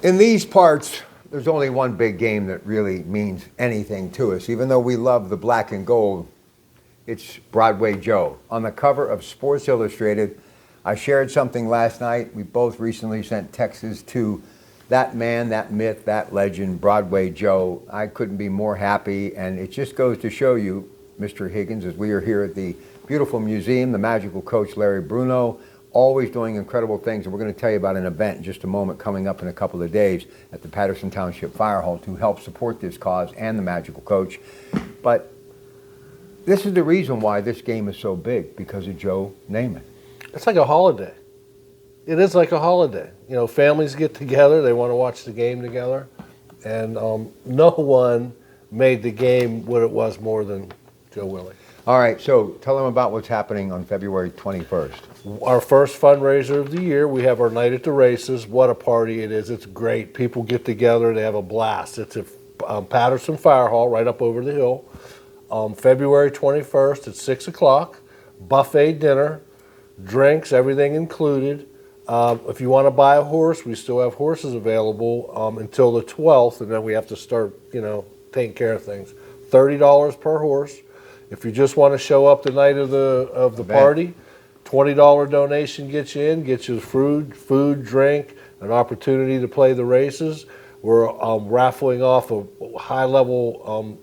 In these parts, there's only one big game that really means anything to us. Even though we love the black and gold, it's Broadway Joe. On the cover of Sports Illustrated, I shared something last night. We both recently sent texts to that man, that myth, that legend, Broadway Joe. I couldn't be more happy, and it just goes to show you, Mr. Higgins, as we are here at the beautiful museum, the magical coach Larry Bruno, always doing incredible things. And we're going to tell you about an event in just a moment coming up in a couple of days at the Patterson Township Fire Hall to help support this cause and the magical coach. But this is the reason why this game is so big, because of Joe Namath. It's like a holiday. It is like a holiday. You know, families get together, they want to watch the game together, and no one made the game what it was more than Joe Willie. All right, so tell them about what's happening on February 21st. Our first fundraiser of the year, we have our night at the races. What a party it is. It's great. People get together, they have a blast. It's at Patterson Fire Hall, right up over the hill. February 21st at 6 o'clock, buffet dinner, drinks, everything included. If you want to buy a horse, we still have horses available until the 12th, and then we have to start, taking care of things. $30 per horse. If you just want to show up the night of the party, $20 donation gets you in, gets you food, drink, an opportunity to play the races. We're raffling off a high-level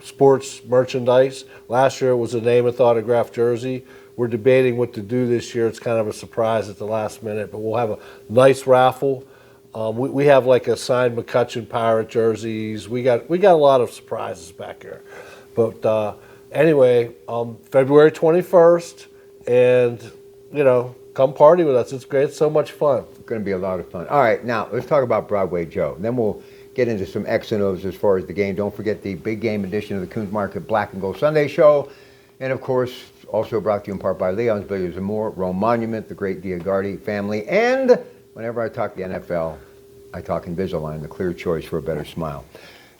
sports merchandise. Last year it was a Namath autographed jersey. We're debating what to do this year. It's kind of a surprise at the last minute, but we'll have a nice raffle. We have like a signed McCutcheon Pirate jerseys. We got a lot of surprises back here. But anyway, February 21st, and come party with us. It's great. It's so much fun. It's going to be a lot of fun. All right, now let's talk about Broadway Joe. Then we'll get into some X and O's as far as the game. Don't forget the big game edition of the Coons Market Black and Gold Sunday Show. And of course, also brought to you in part by Leon's Billiards and More, Rome Monument, the great Diagardi family. And whenever I talk the NFL, I talk Invisalign, the clear choice for a better smile.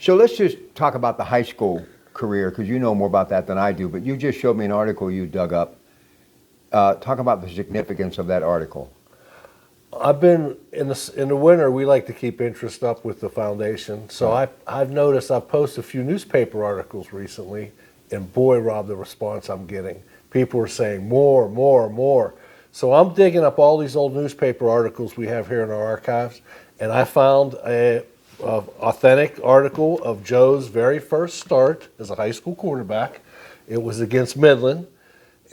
So let's just talk about the high school career, because you know more about that than I do. But you just showed me an article you dug up. Talk about the significance of that article. I've been in the winter. We like to keep interest up with the foundation. So I've noticed I've posted a few newspaper articles recently, and boy, Rob, the response I'm getting. People are saying more, more, more. So I'm digging up all these old newspaper articles we have here in our archives, and I found a authentic article of Joe's very first start as a high school quarterback. It was against Midland,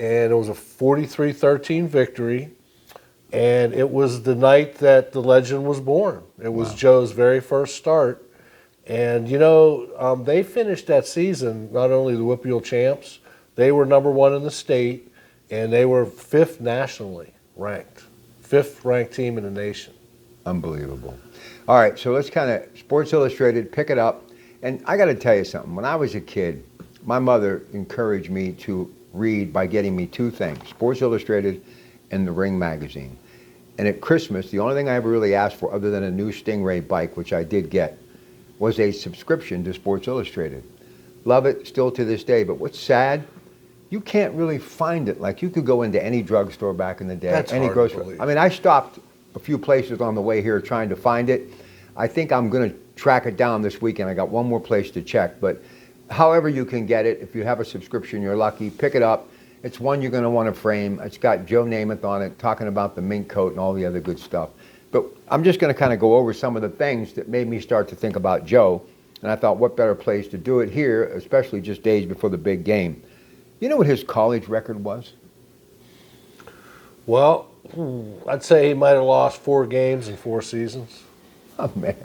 and it was a 43-13 victory. And it was the night that the legend was born. It was Joe's very first start. And, they finished that season, not only the WPIAL champs, they were #1 in the state, and they were 5th nationally ranked. 5th ranked team in the nation. Unbelievable. All right, so let's kind of, Sports Illustrated, pick it up. And I got to tell you something. When I was a kid, my mother encouraged me to read by getting me two things, Sports Illustrated and the Ring magazine. And at Christmas, the only thing I ever really asked for, other than a new Stingray bike, which I did get, was a subscription to Sports Illustrated. Love it still to this day. But what's sad, you can't really find it. Like, you could go into any drugstore back in the day, That's any hard grocery. to believe. I mean, I stopped a few places on the way here trying to find it. I think I'm going to track it down this weekend. I got one more place to check. But however you can get it, if you have a subscription, you're lucky. Pick it up. It's one you're going to want to frame. It's got Joe Namath on it, talking about the mink coat and all the other good stuff. But I'm just going to kind of go over some of the things that made me start to think about Joe. And I thought, what better place to do it here, especially just days before the big game. You know what his college record was? Well, I'd say he might have lost 4 games in 4 seasons. Oh, man.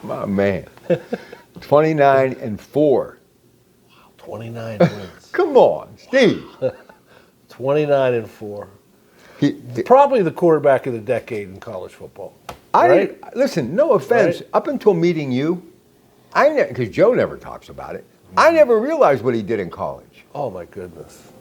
My man. 29-4. 29 wins. Come on, Steve. 29-4. Probably the quarterback of the decade in college football. Listen, no offense. Right? Up until meeting you, because Joe never talks about it, I never realized what he did in college. Oh, my goodness.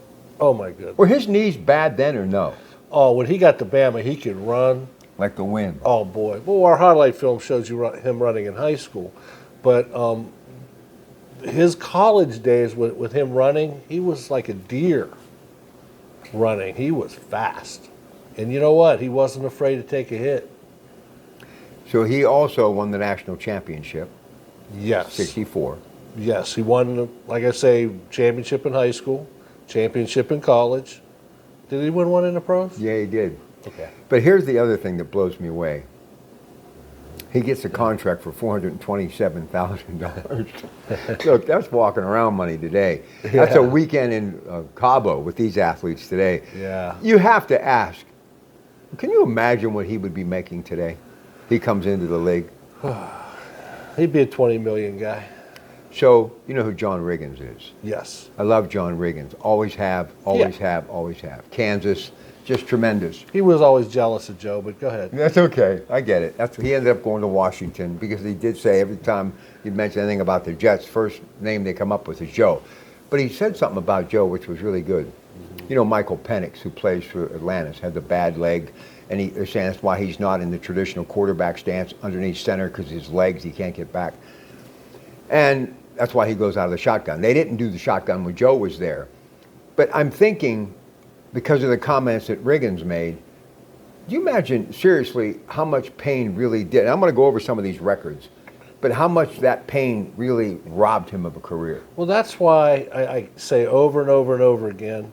Oh, my goodness. Were his knees bad then or no? Oh, when he got to Bama, he could run. Like the wind. Oh, boy. Well, our highlight film shows you him running in high school. But his college days with him running, he was like a deer running. He was fast. And you know what? He wasn't afraid to take a hit. So he also won the national championship, Yes. 64. Yes, he won, like I say, championship in high school, championship in college. Did he win one in the pros? Yeah, he did. Okay. But here's the other thing that blows me away. He gets a contract for $427,000. Look, that's walking around money today. That's a weekend in Cabo with these athletes today. Yeah. You have to ask, can you imagine what he would be making today? He comes into the league. He'd be a 20 million guy. So, you know who John Riggins is? Yes. I love John Riggins. Always have, always have, always have. Kansas, just tremendous. He was always jealous of Joe, but go ahead. That's okay. I get it. He ended up going to Washington because he did say every time you mention anything about the Jets, first name they come up with is Joe. But he said something about Joe which was really good. Mm-hmm. You know, Michael Penix, who plays for Atlantis, had the bad leg, and they're saying that's why he's not in the traditional quarterback stance underneath center because his legs, he can't get back. And that's why he goes out of the shotgun. They didn't do the shotgun when Joe was there. But I'm thinking, because of the comments that Riggins made, do you imagine, seriously, how much pain really did? And I'm going to go over some of these records, but how much that pain really robbed him of a career. Well, that's why I say over and over and over again,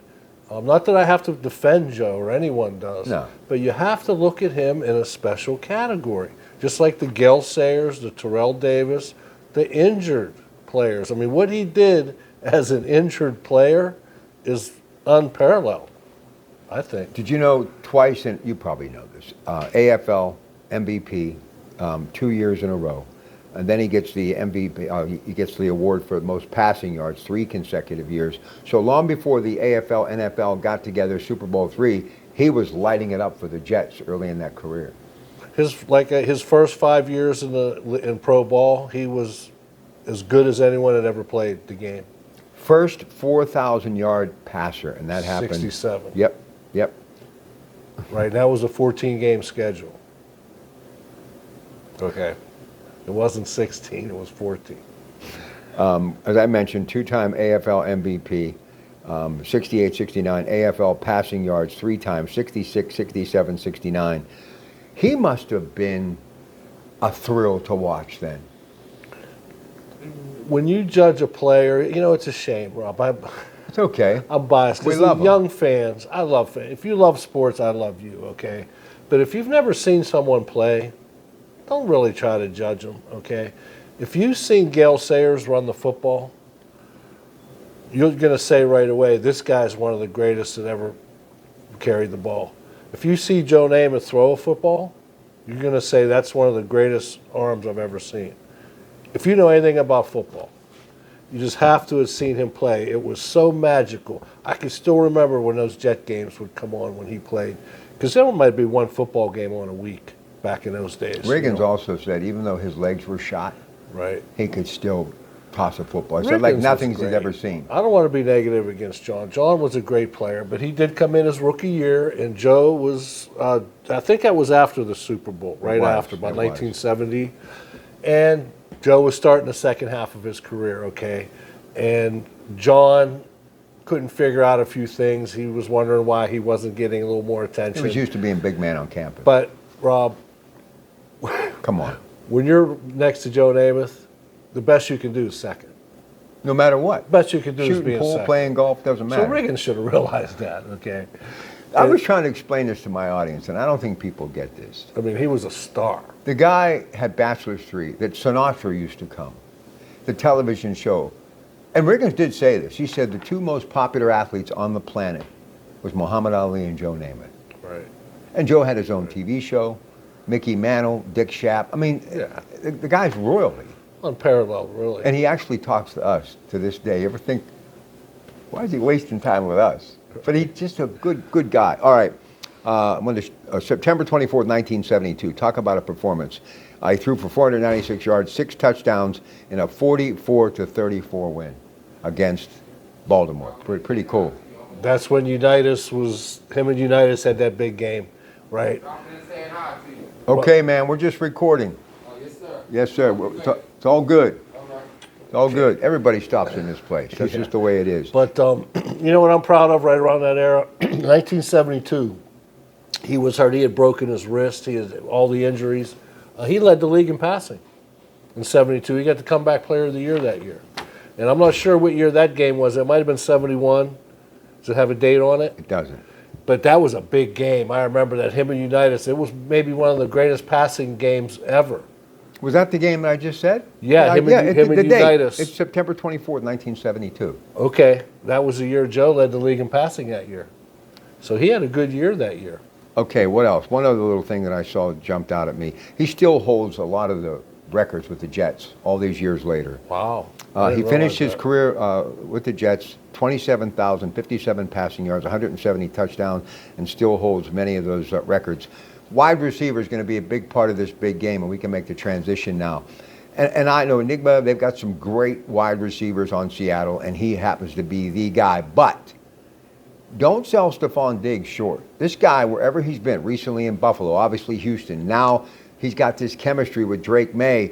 not that I have to defend Joe or anyone does, No. but you have to look at him in a special category. Just like the Gale Sayers, the Terrell Davis, the injured players. I mean, what he did as an injured player is unparalleled, I think. Did you know twice, and you probably know this, AFL MVP 2 years in a row. And then he gets the MVP, he gets the award for most passing yards 3 consecutive years. So long before the AFL, NFL got together, Super Bowl III, he was lighting it up for the Jets early in that career. His first 5 years in pro ball, he was as good as anyone had ever played the game. First 4,000-yard passer, and that happened. 67. Yep. Right, that was a 14-game schedule. Okay. It wasn't 16, it was 14. As I mentioned, 2-time AFL MVP, 68, 69, AFL passing yards 3 times, 66, 67, 69. He must have been a thrill to watch then. When you judge a player, you know, it's a shame, Rob. It's okay. I'm biased We because love 'em. young fans, I love fans. If you love sports, I love you, okay? But if you've never seen someone play, don't really try to judge them, okay? If you've seen Gale Sayers run the football, you're going to say right away, this guy's one of the greatest that ever carried the ball. If you see Joe Namath throw a football, you're going to say that's one of the greatest arms I've ever seen. If you know anything about football, you just have to have seen him play. It was so magical. I can still remember when those Jet games would come on when he played, because there might be one football game on a week back in those days. Riggins also said even though his legs were shot, right, he could still toss a football. He said like Riggins nothing was he's great. ever seen. I don't want to be negative against John. John was a great player, but he did come in his rookie year, and Joe was, I think that was after the Super Bowl, right after, about 1970. And Joe was starting the second half of his career, okay? And John couldn't figure out a few things. He was wondering why he wasn't getting a little more He attention. was used to being big man on campus. But, Rob, Come on. when you're next to Joe Namath, the best you can do is second. No matter what. Best you can do is be Shooting in pool, second. playing golf, doesn't So matter. Riggins should have realized that, okay? I was trying to explain this to my audience, and I don't think people get this. I mean, he was a star. The guy had bachelor's degree, that Sinatra used to come, the television show. And Riggins did say this. He said the 2 most popular athletes on the planet was Muhammad Ali and Joe Namath. Right. And Joe had his own TV show, Mickey Mantle, Dick Schaap. I mean, Yeah. the guy's royalty. Unparalleled, really. And he actually talks to us to this day. You ever think, why is he wasting time with us? But he's just a good guy. All right. September 24th, 1972. Talk about a performance. He threw for 496 yards, 6 touchdowns in a 44-34 win against Baltimore. Pretty cool. That's when Unitas him and Unitas had that big game, right? Okay, man, we're just recording. Oh, yes, sir. Yes, sir. It's all good. It's all good. Everybody stops in this place. That's just the way it is. But you know what I'm proud of right around that era? 1972, he was hurt. He had broken his wrist. He had all the injuries. He led the league in passing in 72. He got the comeback player of the year that year. And I'm not sure what year that game was. It might have been 71. Does it have a date on it? It doesn't. But that was a big game. I remember that, him and Unitas. It was maybe one of the greatest passing games ever. Was that the game that I just said? Yeah, him and the date. Unitas. It's September 24th, 1972. Okay, that was the year Joe led the league in passing that year. So he had a good year that year. Okay, what else? One other little thing that I saw jumped out at me. He still holds a lot of the records with the Jets all these years later. Wow. He finished his career with the Jets, 27,057 passing yards, 170 touchdowns, and still holds many of those records. Wide receiver is going to be a big part of this big game, and we can make the transition now. And I know Enigma, they've got some great wide receivers on Seattle, and he happens to be the guy. But don't sell Stephon Diggs short. This guy, wherever he's been, recently in Buffalo, obviously Houston, now he's got this chemistry with Drake May.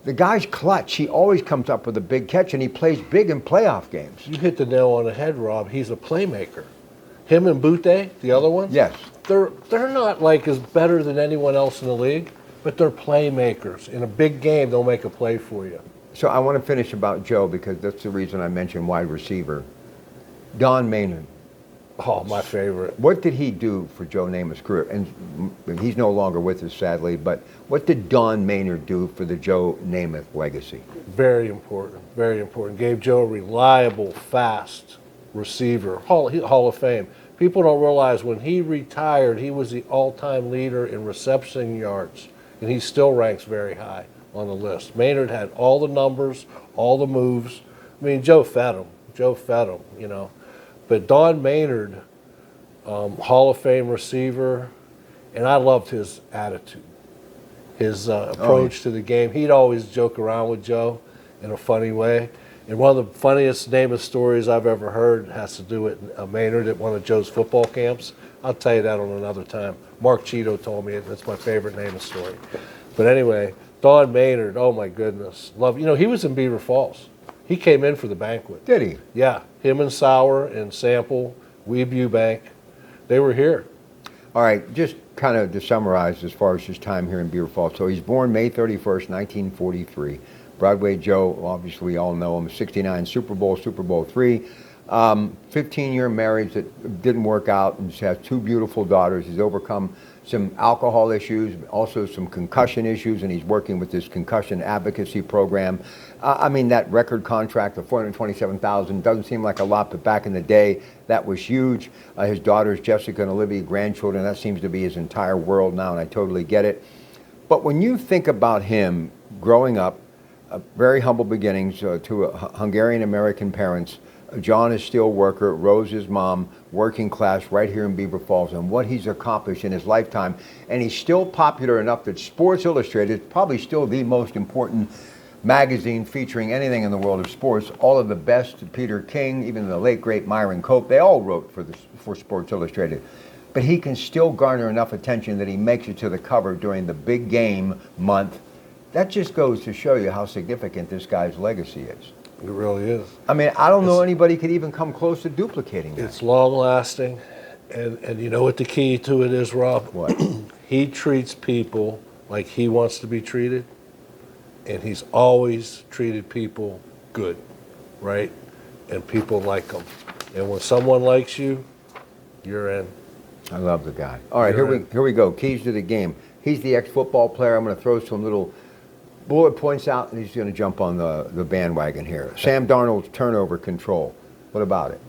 The guy's clutch. He always comes up with a big catch, and he plays big in playoff games. You hit the nail on the head, Rob. He's a playmaker. Him and Butte, the other one? Yes. They're not like as better than anyone else in the league, but they're playmakers. In a big game, they'll make a play for you. So I want to finish about Joe because that's the reason I mentioned wide receiver. Don Maynard. Oh, my favorite. What did he do for Joe Namath's career? And he's no longer with us, sadly, but what did Don Maynard do for the Joe Namath legacy? Very important, very important. Gave Joe a reliable, fast receiver, Hall of Fame. People don't realize when he retired, he was the all-time leader in reception yards, and he still ranks very high on the list. Maynard had all the numbers, all the moves. I mean, Joe fed him, you know. But Don Maynard, Hall of Fame receiver, and I loved his attitude, his approach to the game. He'd always joke around with Joe in a funny way. And one of the funniest Namath stories I've ever heard has to do with Maynard at one of Joe's football camps. I'll tell you that on another time. Mark Cheeto told me it. That's my favorite Namath story. But anyway, Don Maynard, oh my goodness. Love, you know, he was in Beaver Falls. He came in for the banquet. Did he? Yeah, him and Sauer and Sample, Weeb Eubank, they were here. All right, just kind of to summarize as far as his time here in Beaver Falls. So he's born May 31st, 1943. Broadway Joe, obviously we all know him, 69 Super Bowl III. 15-year marriage that didn't work out, and has two beautiful daughters. He's overcome some alcohol issues, also some concussion issues, and he's working with this concussion advocacy program. I mean, that record contract of $427,000 doesn't seem like a lot, but back in the day, that was huge. His daughters, Jessica and Olivia, grandchildren, that seems to be his entire world now, and I totally get it. But when you think about him growing up, very humble beginnings to Hungarian-American parents, John is steel worker, Rose his mom, working class right here in Beaver Falls, and what he's accomplished in his lifetime. And he's still popular enough that Sports Illustrated is probably still the most important magazine featuring anything in the world of sports. All of the best, Peter King, even the late great Myron Cope, they all wrote for Sports Illustrated. But he can still garner enough attention that he makes it to the cover during the big game month. That just goes to show you how significant this guy's legacy is. It really is. I mean, I don't know anybody could even come close to duplicating that. It's long-lasting, and you know what the key to it is, Rob? What? He treats people like he wants to be treated, and he's always treated people good, right? And people like him. And when someone likes you, you're in. I love the guy. All right, here we go. Keys to the game. He's the ex-football player. I'm going to throw some little bullet points out, and he's going to jump on the bandwagon here. Sam Darnold's turnover control. What about it?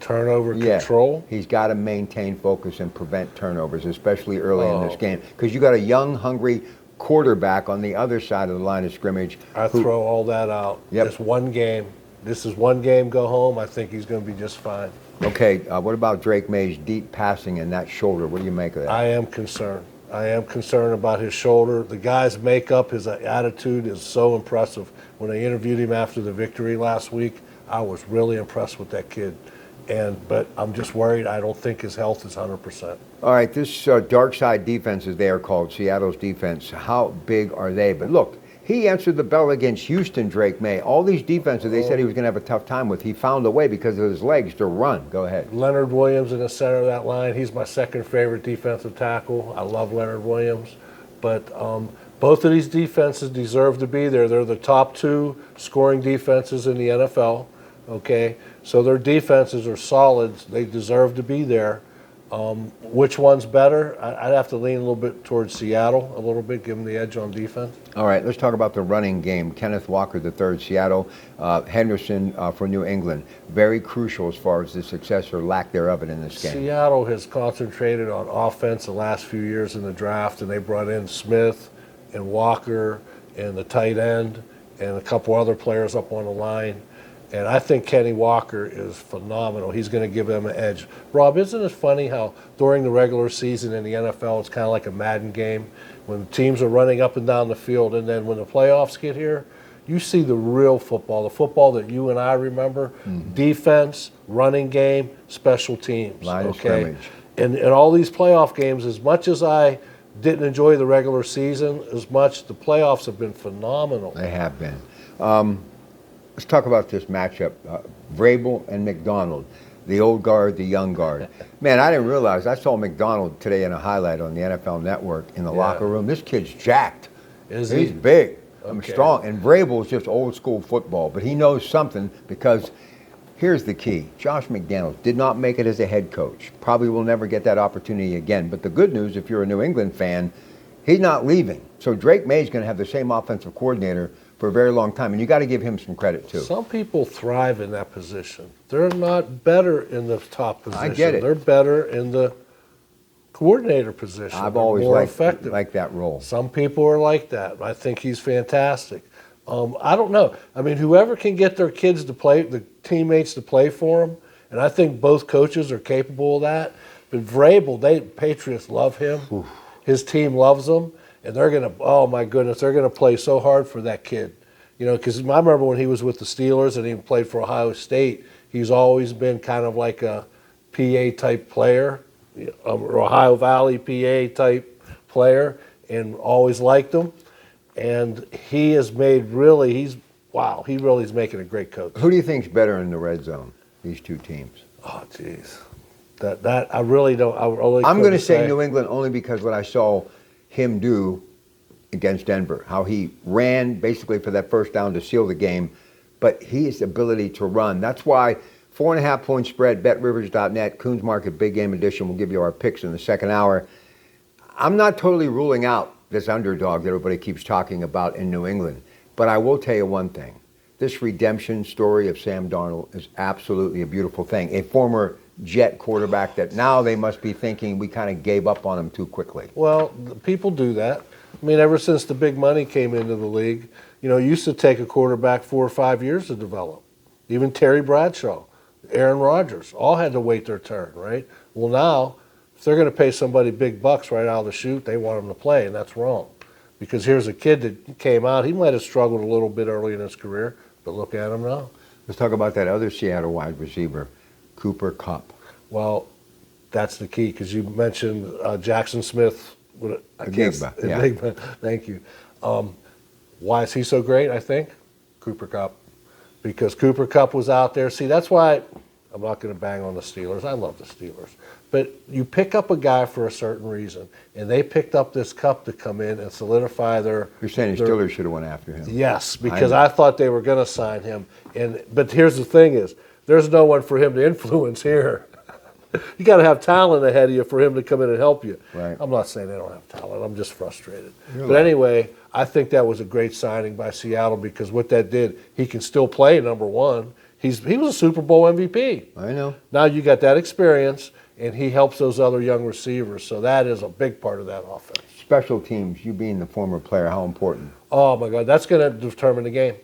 Turnover control? He's got to maintain focus and prevent turnovers, especially early in this game, because you got a young, hungry quarterback on the other side of the line of scrimmage. I throw all that out. Yep. It's one game. This is one game, go home. I think he's going to be just fine. Okay, what about Drake May's deep passing and that shoulder? What do you make of that? I am concerned. I am concerned about his shoulder. The guy's makeup, his attitude is so impressive. When I interviewed him after the victory last week, I was really impressed with that kid. But I'm just worried. I don't think his health is 100%. All right, this dark side defense, as they are called, Seattle's defense, how big are they? But look, he answered the bell against Houston, Drake May. All these defenses they said he was going to have a tough time with, he found a way because of his legs to run. Go ahead. Leonard Williams in the center of that line. He's my second favorite defensive tackle. I love Leonard Williams. But Both of these defenses deserve to be there. They're the top 2 scoring defenses in the NFL, okay? So their defenses are solid. They deserve to be there. Which one's better? I'd have to lean a little bit towards Seattle, a little bit, give them the edge on defense. All right, let's talk about the running game. Kenneth Walker III, Seattle, Henderson for New England. Very crucial as far as the success or lack thereof in this game. Seattle has concentrated on offense the last few years in the draft, and they brought in Smith and Walker and the tight end and a couple other players up on the line. And I think Kenny Walker is phenomenal. He's going to give them an edge. Rob, isn't it funny how during the regular season in the NFL, it's kind of like a Madden game when teams are running up and down the field, and then when the playoffs get here, you see the real football, the football that you and I remember, defense, running game, special teams. Line of scrimmage. And all these playoff games, as much as I didn't enjoy the regular season as much, the playoffs have been phenomenal. They have been. Let's talk about this matchup, Vrabel and McDonald, the old guard, the young guard. Man, I didn't realize. I saw McDonald today in a highlight on the NFL Network in the locker room. This kid's jacked. He's big. I'm strong. And Vrabel's just old school football, but he knows something because here's the key. Josh McDaniels did not make it as a head coach. Probably will never get that opportunity again. But the good news, if you're a New England fan, he's not leaving. So Drake May's going to have the same offensive coordinator for a very long time, and you got to give him some credit too. Some people thrive in that position. They're not better in the top position. I get it. They're better in the coordinator position. I've always liked that role. Some people are like that. I think he's fantastic. I don't know. I mean, whoever can get their kids to play, the teammates to play for them, and I think both coaches are capable of that. But Vrabel, Patriots love him. Oof. His team loves him. And they're going to, oh my goodness, they're going to play so hard for that kid. You know, because I remember when he was with the Steelers and he played for Ohio State, he's always been kind of like a PA type player, Ohio Valley PA type player, and always liked him. And he has made really, he really is making a great coach. Who do you think's better in the red zone, these two teams? Oh, jeez. That I really don't. I'm going to say New England only because what I saw him do against Denver, how he ran basically for that first down to seal the game, but his ability to run. That's why 4.5 point spread, betrivers.net, Coons Market Big Game Edition. We'll give you our picks in the second hour. I'm not totally ruling out this underdog that everybody keeps talking about in New England, but I will tell you one thing. This redemption story of Sam Darnold is absolutely a beautiful thing. A former Jet quarterback that now they must be thinking we kind of gave up on him too quickly. Well, people do that. I mean, ever since the big money came into the league, you know, it used to take a quarterback 4 or 5 years to develop. Even Terry Bradshaw, Aaron Rodgers, all had to wait their turn, right? Well, now, if they're going to pay somebody big bucks right out of the chute, they want them to play, and that's wrong. Because here's a kid that came out, he might have struggled a little bit early in his career, but look at him now. Let's talk about that other Seattle wide receiver, Cooper Kupp. Well, that's the key, because you mentioned Jackson Smith. Enigma. Thank you. Why is he so great, I think? Cooper Kupp. Because Cooper Kupp was out there. See, that's why I'm not going to bang on the Steelers. I love the Steelers. But you pick up a guy for a certain reason, and they picked up this Kupp to come in and solidify their... You're saying the Steelers should have went after him. Yes, because I thought they were going to sign him. But here's the thing is, there's no one for him to influence here. You got to have talent ahead of you for him to come in and help you. Right. I'm not saying they don't have talent. I'm just frustrated. But anyway, I think that was a great signing by Seattle because what that did, he can still play number one. He was a Super Bowl MVP. I know. Now you got that experience, and he helps those other young receivers. So that is a big part of that offense. Special teams, you being the former player, how important? Oh, my God. That's going to determine the game.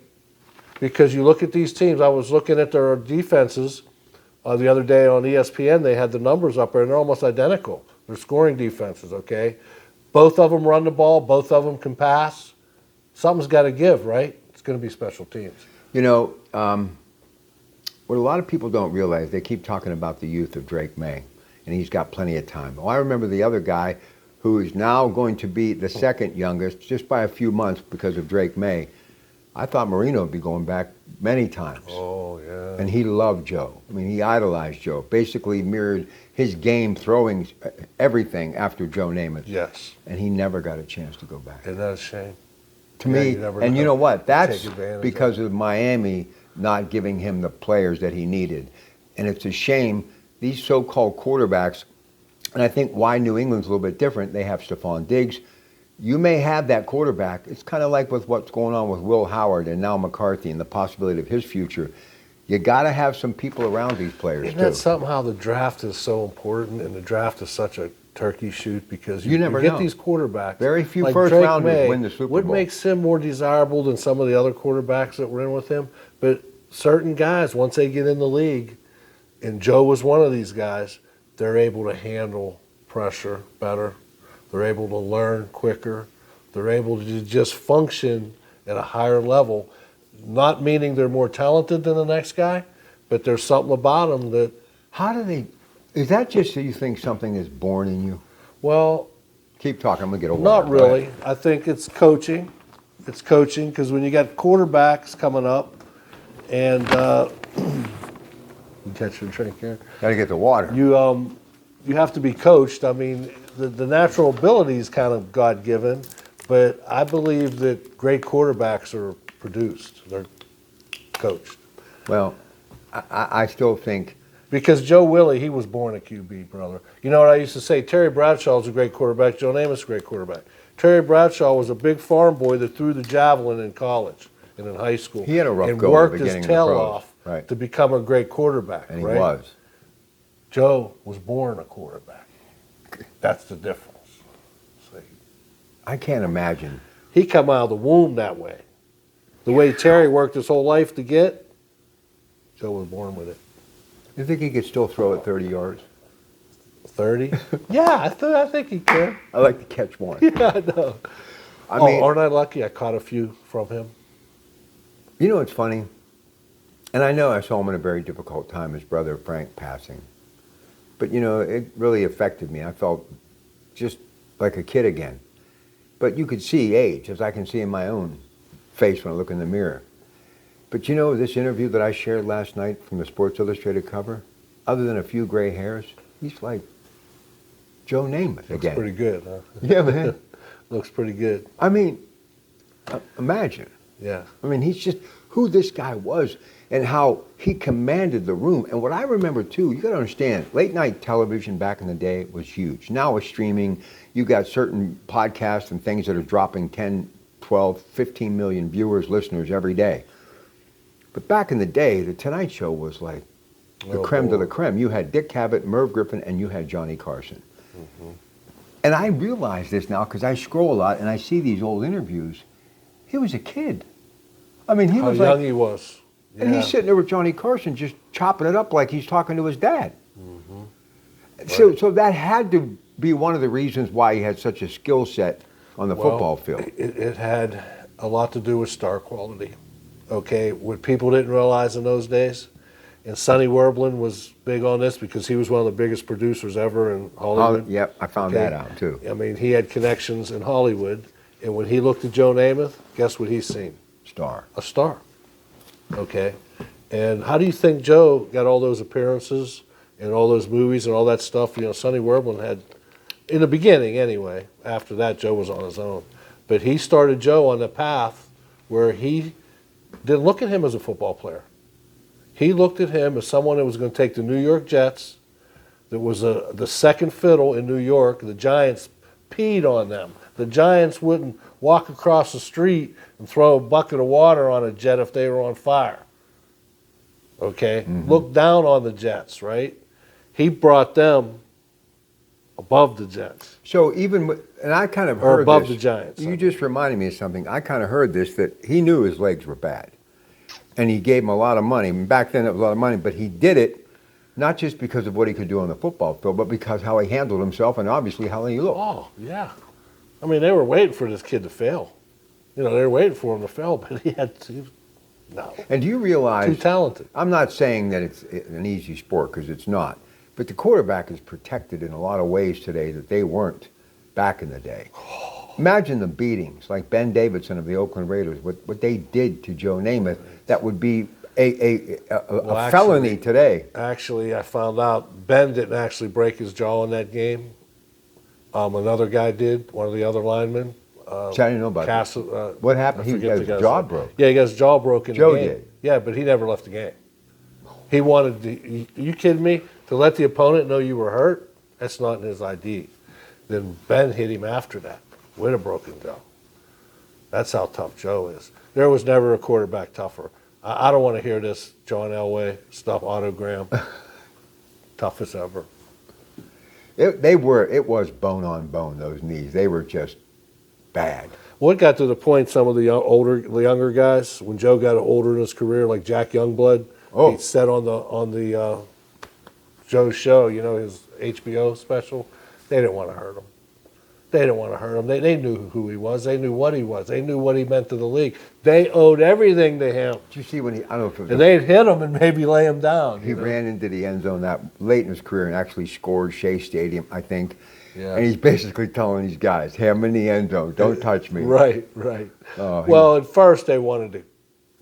Because you look at these teams. I was looking at their defenses. The other day on ESPN, they had the numbers up there, and they're almost identical. They're scoring defenses, okay? Both of them run the ball. Both of them can pass. Something's got to give, right? It's going to be special teams. You know, what a lot of people don't realize, they keep talking about the youth of Drake May, and he's got plenty of time. Well, I remember the other guy who is now going to be the second youngest just by a few months because of Drake May. I thought Marino would be going back many times. Oh, yeah. And he loved Joe. I mean, he idolized Joe. Basically mirrored his game, throwing everything after Joe Namath. Yes. And he never got a chance to go back. Isn't that a shame? To Yeah, me, you never and you know what? That's take advantage because of Miami not giving him the players that he needed. And it's a shame, these so-called quarterbacks, and I think why New England's a little bit different, they have Stephon Diggs. You may have that quarterback. It's kind of like with what's going on with Will Howard and now McCarthy and the possibility of his future. You got to have some people around these players, Isn't too. that something how the draft is so important, and the draft is such a turkey shoot, because You never get know. these quarterbacks. Very few like first Drake rounders May. win the Super What Bowl. makes him more desirable than some of the other quarterbacks that were in with him? But certain guys, once they get in the league, and Joe was one of these guys, they're able to handle pressure better. They're able to learn quicker. They're able to just function at a higher level, not meaning they're more talented than the next guy, but there's something about them that, How do they, is that just so you think something is born in you? well, Keep talking, I'm going to get over not really. I think it's coaching. It's coaching, because when you got quarterbacks coming up, and you catch your drink here, Got to get the water. you have to be coached. I mean, the natural ability is kind of God-given, but I believe that great quarterbacks are produced. They're coached. Well, I still think, Because Joe Willie, he was born a QB, brother. You know what I used to say? Terry Bradshaw was a great quarterback. Joe Namath's a great quarterback. Terry Bradshaw was a big farm boy that threw the javelin in college and in high school. He had a rough and go at the worked beginning his of the tail pros. off Right. to become a great quarterback. and he right? was. Joe was born a quarterback. That's the difference. See? I can't imagine. He come out of the womb that way. The way Terry worked his whole life to get, Joe was born with it. You think he could still throw it 30 yards? 30? Yeah, I think he can. I like to catch one. Yeah, I know. I mean, aren't I lucky? I caught a few from him. you know what's funny? And I know I saw him in a very difficult time, his brother Frank passing. But, you know, it really affected me. I felt just like a kid again. But you could see age, as I can see in my own face when I look in the mirror. But you know, this interview that I shared last night from the Sports Illustrated cover, other than a few gray hairs, he's like Joe Namath Looks again. pretty good, huh? Yeah, man. Looks pretty good. I mean, imagine. Yeah. I mean, he's just who this guy was and how he commanded the room. And what I remember, too, you got to understand, late night television back in the day was huge. Now with streaming, you got certain podcasts and things that are dropping 10, 12, 15 million viewers, listeners every day. But back in the day, The Tonight Show was like the creme de la creme. You had Dick Cavett, Merv Griffin, and you had Johnny Carson. Mm-hmm. And I realize this now because I scroll a lot and I see these old interviews. He was a kid. I mean, he How was young like, he was. and Yeah. he's sitting there with Johnny Carson just chopping it up like he's talking to his dad. Mm-hmm. So that had to be one of the reasons why he had such a skill set on the football field. It had a lot to do with star quality. Okay, what people didn't realize in those days, and Sonny Werblin was big on this because he was one of the biggest producers ever in Hollywood. Yep, I found Okay. that out too. I mean, he had connections in Hollywood, and when he looked at Joe Namath, guess what he's seen? Star. A star. Okay, and how do you think Joe got all those appearances and all those movies and all that stuff? You know, Sonny Werblin had, in the beginning anyway. After that, Joe was on his own, but he started Joe on the path where he didn't look at him as a football player. He looked at him as someone that was going to take the New York Jets, that was the second fiddle in New York. The Giants peed on them. The Giants wouldn't walk across the street and throw a bucket of water on a Jet if they were on fire. Okay? Mm-hmm. Look down on the Jets, right? He brought them above the Jets. So even with, and I kind of Or heard above this, the Giants. You just reminded me of something. I kind of heard this, that he knew his legs were bad. And he gave him a lot of money. I mean, back then it was a lot of money, but he did it not just because of what he could do on the football field, but because how he handled himself and obviously how he looked. Oh, yeah. I mean, they were waiting for this kid to fail. You know, they were waiting for him to fail, but he had to. No. And do you realize, Too talented. I'm not saying that it's an easy sport, because it's not, but the quarterback is protected in a lot of ways today that they weren't back in the day. Imagine the beatings, like Ben Davidson of the Oakland Raiders, what they did to Joe Namath. That would be a felony today. Actually, I found out Ben didn't actually break his jaw in that game. Another guy did, one of the other linemen. See, I didn't know about that. What happened? He got his jaw broke. Yeah, he got his jaw broken. Joe in the game. did. Yeah, but he never left the game. He wanted to, you kidding me? To let the opponent know you were hurt? That's not in his ID. Then Ben hit him after that with a broken jaw. That's how tough Joe is. There was never a quarterback tougher. I don't want to hear this John Elway stuff, autogram. Toughest ever. It was bone on bone, those knees. They were just bad. Well, it got to the point some of the younger guys, when Joe got older in his career, like Jack Youngblood, he said on the Joe's show, his HBO special, they didn't want to hurt him. They didn't want to hurt him. They knew who he was. They knew what he was. They knew what he meant to the league. They owed everything to him. Did you see when I don't know if it was... And they'd hit him and maybe lay him down. He ran into the end zone that late in his career and actually scored Shea Stadium, I think. Yeah. And he's basically telling these guys, hey, I'm in the end zone. Don't touch me. Right. Well, at first they wanted to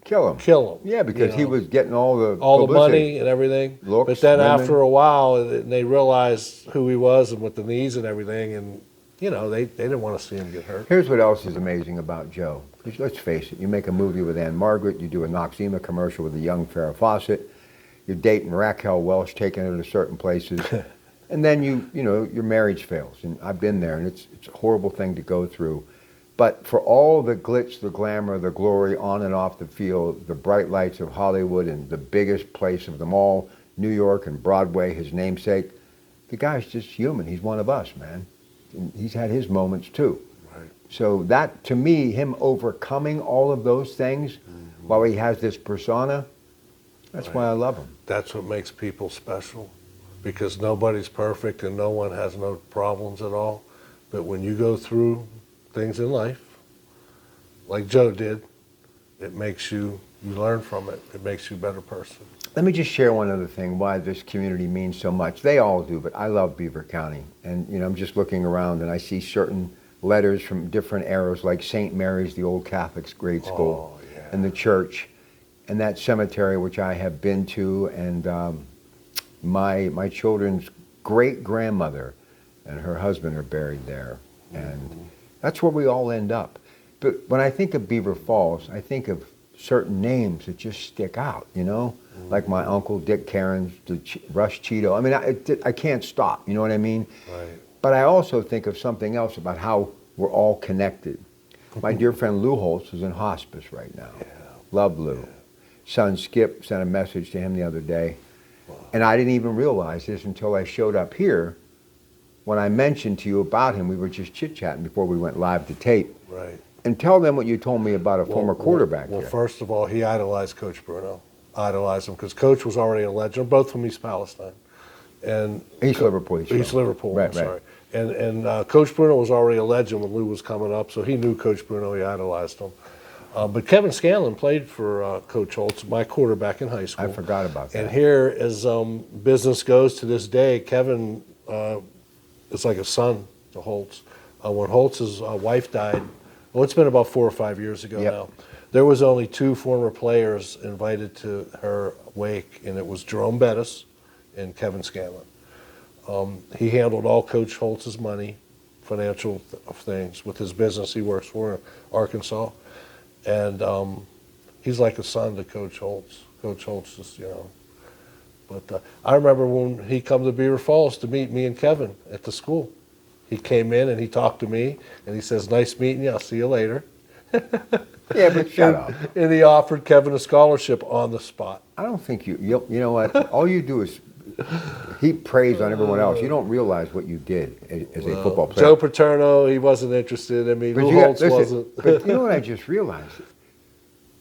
kill him. Yeah, because he was getting all the money and everything. Looks, but then women. after a while, they realized who he was and with the knees and everything, and they didn't want to see him get hurt. Here's what else is amazing about Joe. Let's face it, you make a movie with Ann Margaret, you do a Noxzema commercial with a young Farrah Fawcett, you're dating Raquel Welch, taking her to certain places, and then your marriage fails. And I've been there, and it's a horrible thing to go through. But for all the glitz, the glamour, the glory on and off the field, the bright lights of Hollywood and the biggest place of them all, New York and Broadway, his namesake, the guy's just human. He's one of us, man. And he's had his moments too. Right. So that, to me, him overcoming all of those things while he has this persona, that's why I love him. That's what makes people special, because nobody's perfect and no one has no problems at all. But when you go through things in life, like Joe did, it makes you learn from it. It makes you a better person. Let me just share one other thing, why this community means so much. They all do, but I love Beaver County. And, I'm just looking around and I see certain letters from different eras, like St. Mary's, the old Catholic grade school, and the church, and that cemetery, which I have been to, and my children's great-grandmother and her husband are buried there. And that's where we all end up. But when I think of Beaver Falls, I think of certain names that just stick out, like my uncle Dick Cairns, Rush Cheeto. I mean, I can't stop, you know what I mean? Right. But I also think of something else about how we're all connected. My dear friend Lou Holtz is in hospice right now. Yeah. Love Lou. Yeah. Son Skip sent a message to him the other day. And I didn't even realize this until I showed up here. When I mentioned to you about him, we were just chit-chatting before we went live to tape. Right. And tell them what you told me about a former quarterback. Well, first of all, he idolized Coach Bruno. Idolized him because Coach was already a legend, both from East Palestine. And East Liverpool. East Liverpool, right, I'm sorry. And Coach Bruno was already a legend when Lou was coming up, so he knew Coach Bruno, he idolized him. But Kevin Scanlon played for Coach Holtz, my quarterback in high school. I forgot about that. And here, as business goes to this day, Kevin is like a son to Holtz. When Holtz's wife died, well, it's been about 4 or 5 years ago now. There was only 2 former players invited to her wake, and it was Jerome Bettis and Kevin Scanlon. He handled all Coach Holtz's money, financial things, with his business he works for in Arkansas. And he's like a son to Coach Holtz. Coach Holtz is, But I remember when he come to Beaver Falls to meet me and Kevin at the school. He came in and he talked to me, and he says, "Nice meeting you. I'll see you later." Yeah, but shut up. And he offered Kevin a scholarship on the spot. I don't think you know what? All you do is heap praise on everyone else. You don't realize what you did as a football player. Joe Paterno, he wasn't interested. I mean, Lou Holtz wasn't. But you know what I just realized?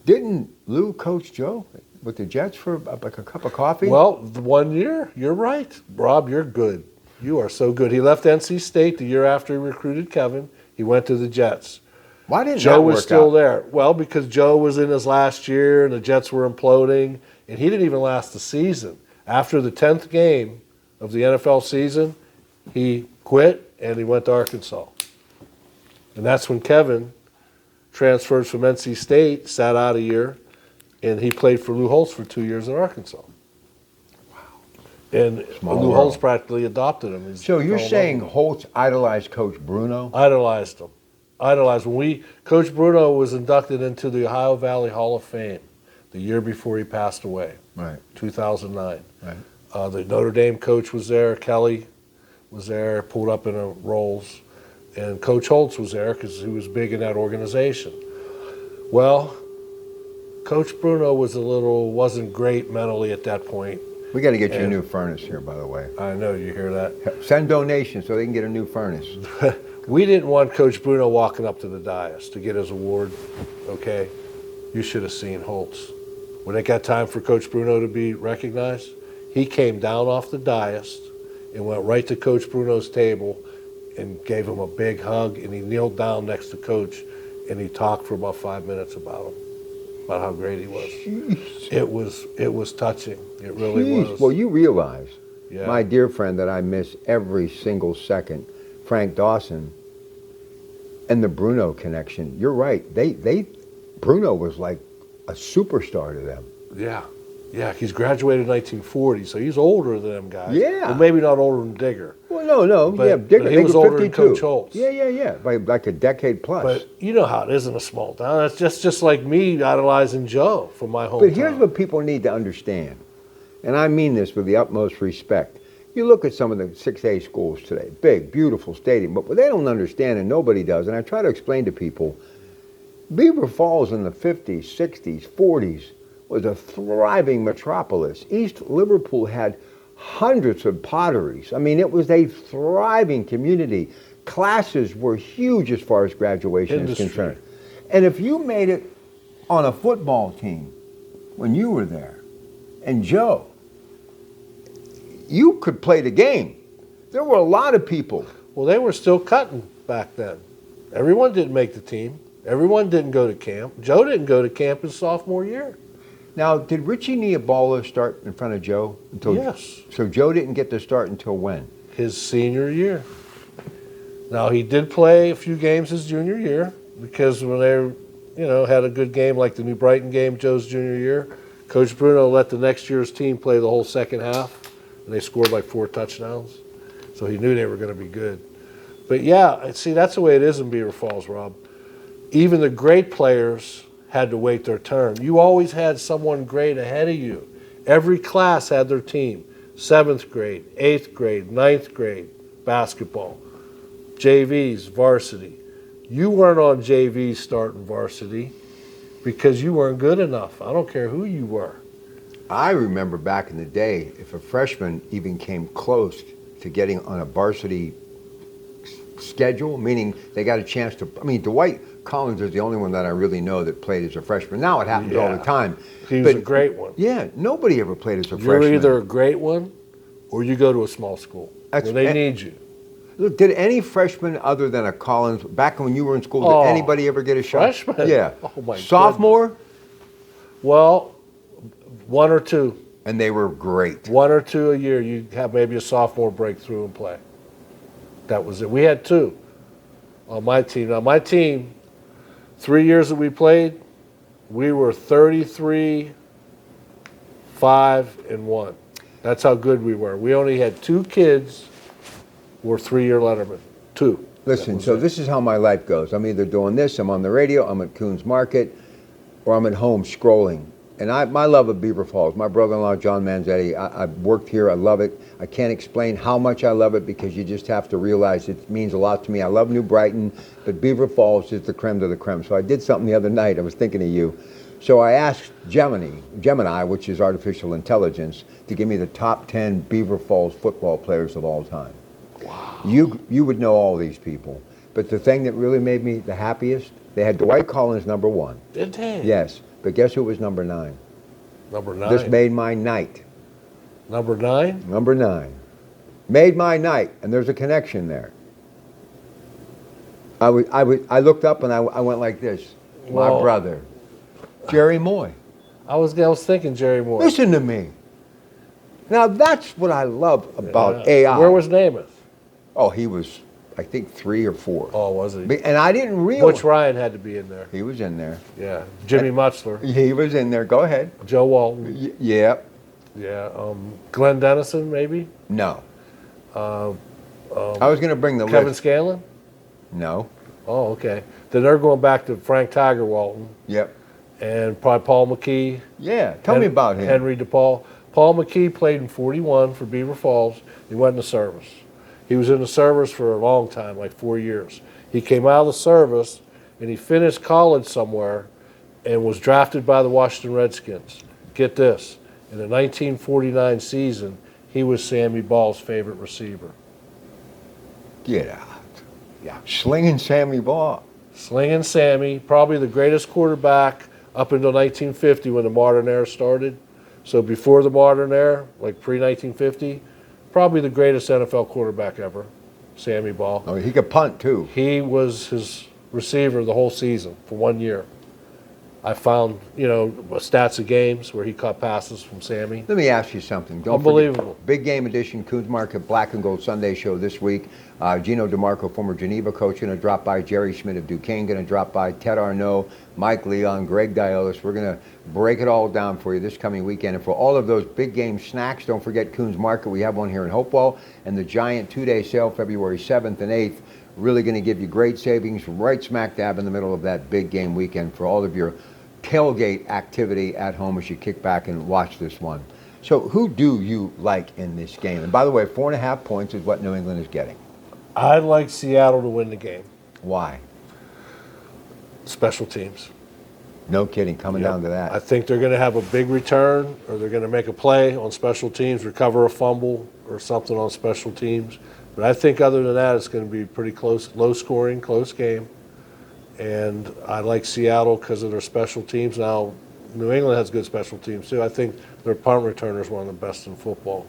Didn't Lou coach Joe with the Jets for like a cup of coffee? Well, 1 year, you're right. Rob, you're good. You are so good. He left NC State the year after he recruited Kevin. He went to the Jets. Why didn't Joe that work was still out? there? Well, because Joe was in his last year and the Jets were imploding, and he didn't even last the season. After the 10th game of the NFL season, he quit and he went to Arkansas. And that's when Kevin transferred from NC State, sat out a year, and he played for Lou Holtz for 2 years at Arkansas. Wow. And Small Lou world. Holtz practically adopted him. So you're saying Holtz idolized Coach Bruno? Idolized him. Idolized. Coach Bruno was inducted into the Ohio Valley Hall of Fame the year before he passed away, Right. 2009. Right. The Notre Dame coach was there. Kelly was there, pulled up in a Rolls. And Coach Holtz was there because he was big in that organization. Well, Coach Bruno wasn't great mentally at that point. We got to get you a new furnace here, by the way. I know, you hear that? Send donations so they can get a new furnace. We didn't want Coach Bruno walking up to the dais to get his award, okay? You should have seen Holtz. When it got time for Coach Bruno to be recognized, he came down off the dais and went right to Coach Bruno's table and gave him a big hug, and he kneeled down next to Coach, and he talked for about 5 minutes about him, about how great he was. Jeez. It was touching. It really Jeez. was. Well, you realize, Yeah. my dear friend that I miss every single second, Frank Dawson, and the Bruno connection. You're right. Bruno was like a superstar to them. Yeah, he's graduated in 1940, so he's older than them guys. Yeah. Well, maybe not older than Digger. Well, no, But- yeah, Digger, but he they was were older than 52. Coach Holtz. Yeah, by like a decade plus. But you know how it is in a small town. It's just like me idolizing Joe from my hometown. But here's what people need to understand, and I mean this with the utmost respect. You look at some of the 6A schools today, big, beautiful stadium, but what they don't understand, and nobody does, and I try to explain to people, Beaver Falls in the 50s, 60s, 40s was a thriving metropolis. East Liverpool had hundreds of potteries. I mean, it was a thriving community. Classes were huge as far as graduation is concerned. And if you made it on a football team when you were there, and Joe, you could play the game. There were a lot of people. Well, they were still cutting back then. Everyone didn't make the team. Everyone didn't go to camp. Joe didn't go to camp his sophomore year. Now, did Richie Niabala start in front of Joe? Yes. So Joe didn't get to start until when? His senior year. Now, he did play a few games his junior year because when they, had a good game like the New Brighton game Joe's junior year, Coach Bruno let the next year's team play the whole second half, and they scored like 4 touchdowns. So he knew they were going to be good. But yeah, see, that's the way it is in Beaver Falls, Rob. Even the great players had to wait their turn. You always had someone great ahead of you. Every class had their team. 7th grade, 8th grade, 9th grade, basketball. JVs, varsity. You weren't on JVs starting varsity because you weren't good enough. I don't care who you were. I remember back in the day, if a freshman even came close to getting on a varsity schedule, meaning they got a chance to, Dwight Collins is the only one that I really know that played as a freshman. Now it happens all the time. He was a great one. Yeah, nobody ever played as a You're freshman. either a great one or you go to a small school where they need you. Look, did any freshman other than a Collins, back when you were in school, did anybody ever get a shot? Freshman? Yeah. Oh my Sophomore? goodness. Well, 1 or 2. And they were great. 1 or 2 a year. You'd have maybe a sophomore breakthrough and play. That was it. We had 2 on my team. Now, my team, 3 years that we played, we were 33, 5, and 1. That's how good we were. We only had 2 kids who were 3-year lettermen. 2. Listen, so this is how my life goes. I'm either doing this, I'm on the radio, I'm at Coons Market, or I'm at home scrolling. And my love of Beaver Falls, my brother-in-law, John Manzetti, I've worked here, I love it. I can't explain how much I love it because you just have to realize it means a lot to me. I love New Brighton, but Beaver Falls is the creme de la creme. So I did something the other night, I was thinking of you. So I asked Gemini, which is artificial intelligence, to give me the top 10 Beaver Falls football players of all time. Wow. You would know all these people. But the thing that really made me the happiest, they had Dwight Collins number 1. Did they? Yes. But guess who was number 9? Number 9. This made my night. Number 9? Number 9. Made my night, and there's a connection there. I looked up and I went like this. My Whoa. brother, Jerry Moy. I was thinking Jerry Moore. Listen to me. Now that's what I love about Yeah. AI. Where was Namath? Oh, he was I think 3 or 4. Oh, was he? And I didn't realize. Butch Ryan had to be in there. He was in there. Yeah. Jimmy Mutzler. He was in there. Go ahead. Joe Walton. Yeah. Yeah. Glenn Dennison, maybe? No. I was going to bring the Kevin list. Scanlon? No. Oh, okay. Then they're going back to Frank Tiger Walton Yep. and probably Paul McKee. Yeah. Tell me about him. Henry DePaul. Paul McKee played in 41 for Beaver Falls. He went in the service. He was in the service for a long time, like 4 years. He came out of the service and he finished college somewhere and was drafted by the Washington Redskins. Get this, in the 1949 season, he was Sammy Ball's favorite receiver. Get out. Yeah. Slinging Sammy Ball. Slinging Sammy, probably the greatest quarterback up until 1950 when the modern era started. So before the modern era, like pre-1950, probably the greatest NFL quarterback ever, Sammy Ball. Oh, he could punt too. He was his receiver the whole season for 1 year. I found, stats of games where he caught passes from Sammy. Let me ask you something. Don't Unbelievable. Forget, Big Game Edition, Coons Market Black and Gold Sunday Show this week. Gino DeMarco, former Geneva coach, going to drop by. Jerry Schmidt of Duquesne going to drop by. Ted Arnaud, Mike Leon, Greg Diolis. We're going to break it all down for you this coming weekend. And for all of those big game snacks, don't forget Coons Market. We have one here in Hopewell. And the giant 2-day sale, February 7th and 8th. Really going to give you great savings right smack dab in the middle of that big game weekend for all of your tailgate activity at home as you kick back and watch this one. So who do you like in this game? And by the way, 4.5 points is what New England is getting. I'd like Seattle to win the game. Why? Special teams. No kidding, coming down to that. I think they're going to have a big return, or they're going to make a play on special teams, recover a fumble or something on special teams. But I think other than that, it's going to be pretty close, low scoring, close game. And I like Seattle because of their special teams. Now, New England has good special teams too. I think their punt returner is one of the best in football.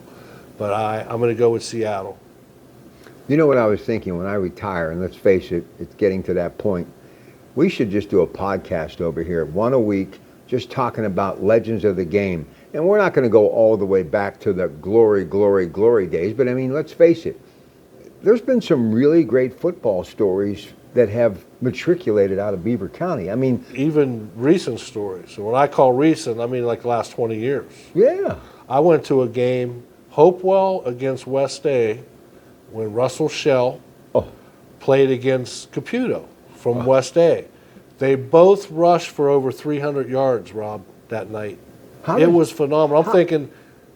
But I'm going to go with Seattle. You know what I was thinking when I retire, and let's face it, it's getting to that point. We should just do a podcast over here, one a week, just talking about legends of the game. And we're not going to go all the way back to the glory days, but I mean, let's face it. There's been some really great football stories that have matriculated out of Beaver County. I mean, even recent stories. So when I call recent, I mean like the last 20 years. Yeah. I went to a game, Hopewell against West A, when Russell Shell played against Caputo from West A. They both rushed for over 300 yards, Rob, that night. It was phenomenal. I'm thinking,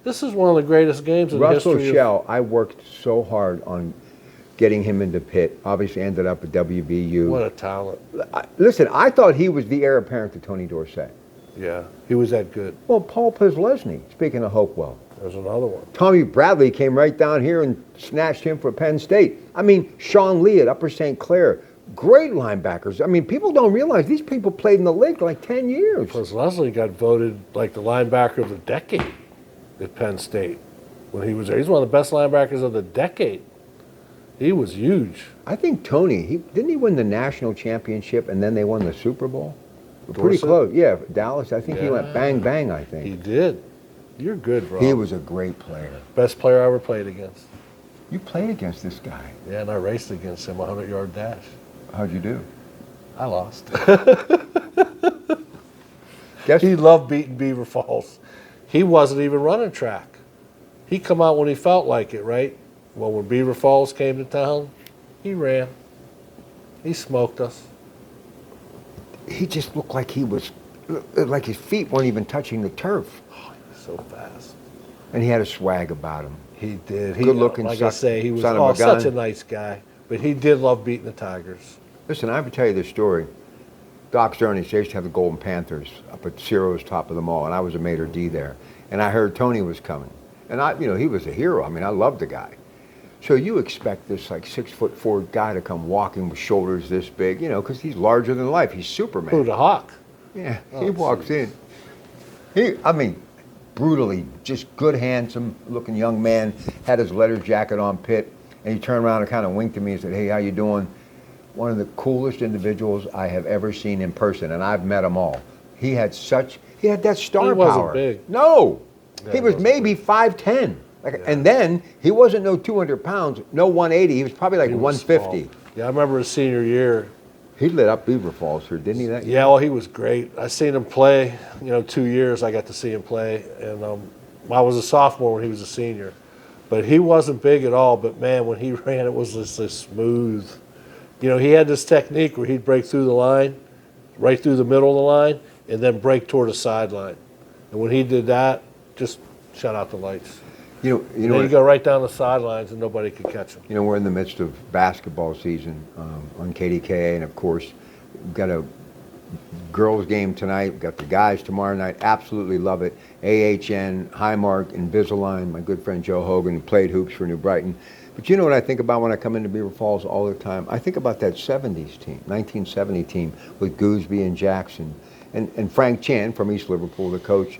this is one of the greatest games in the history. Russell Shell, I worked so hard on getting him into Pitt. Obviously ended up at WVU. What a talent. Listen, I thought he was the heir apparent to Tony Dorsett. Yeah, he was that good. Well, Paul Pizlesny, speaking of Hopewell. There's another one. Tommy Bradley came right down here and snatched him for Penn State. I mean, Sean Lee at Upper St. Clair. Great linebackers. I mean, people don't realize these people played in the league for like 10 years. Plus, Leslie got voted like the linebacker of the decade at Penn State when he was there. He's one of the best linebackers of the decade. He was huge. I think Tony, didn't he win the national championship and then they won the Super Bowl? Pretty Dorset? close. Yeah, Dallas. I think he went Yeah. bang, bang, I think. He did. You're good, bro. He was a great player. Best player I ever played against. You played against this guy. Yeah, and I raced against him, 100-yard dash. How'd you do? I lost. Guess He loved beating Beaver Falls. He wasn't even running track. He come out when he felt like it, right? Well, when Beaver Falls came to town, he ran. He smoked us. he just looked like he was, like his feet weren't even touching the turf. Oh, he was so fast. And he had a swag about him. He did. Good looking. Like I say, he was son of a gun. such a nice guy. But he did love beating the Tigers. Listen, I have to tell you this story. Doc Zernies, they used to have the Golden Panthers up at Ciro's top of the mall, and I was a maitre d' there. And I heard Tony was coming. And he was a hero. I mean, I loved the guy. So you expect this like 6'4" guy to come walking with shoulders this big, because he's larger than life. He's Superman. Who, the Hawk? Yeah, he walks in. Brutally, just good, handsome looking young man, had his leather jacket on, Pitt, and he turned around and kind of winked at me and said, "Hey, how you doing?" One of the coolest individuals I have ever seen in person, and I've met them all. He had that star power. He wasn't big. No, Yeah, he he was wasn't maybe 5'10". And then he wasn't no 200 pounds, no 180. He was probably like He was 150. small. Yeah, I remember his senior year. He lit up Beaver Falls here, didn't he? That year? Yeah, well, he was great. I seen him play. 2 years I got to see him play, and I was a sophomore when he was a senior. But he wasn't big at all. But man, when he ran, it was just this smooth. He had this technique where he'd break through the line, right through the middle of the line, and then break toward the sideline. And when he did that, just shut out the lights. He'd go right down the sidelines and nobody could catch him. We're in the midst of basketball season on KDKA, and of course, we've got a girls game tonight. We've got the guys tomorrow night. Absolutely love it. AHN, Highmark, Invisalign. My good friend Joe Hogan, who played hoops for New Brighton. But you know what I think about when I come into Beaver Falls all the time? I think about that 70s team, 1970 team with Gooseby and Jackson and Frank Chan from East Liverpool, the coach.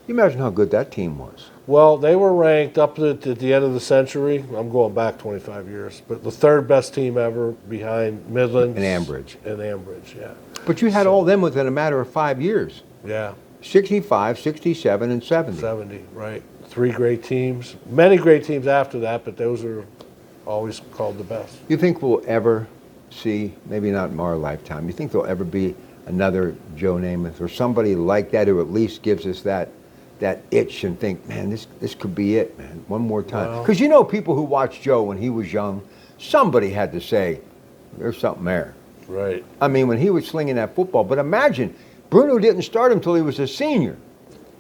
You imagine how good that team was. Well, they were ranked up at the end of the century. I'm going back 25 years, but the third best team ever behind Midlands And Ambridge. Yeah. But you had all of them within a matter of 5 years. Yeah. 65, 67, and 70. 70, right. 3 great teams. Many great teams after that, but those are always called the best. You think we'll ever see, maybe not in our lifetime, you think there'll ever be another Joe Namath or somebody like that who at least gives us that itch and think, man, this could be it, man, one more time. Because people who watched Joe when he was young, somebody had to say, there's something there. Right. I mean, when he was slinging that football. But imagine, Bruno didn't start him until he was a senior.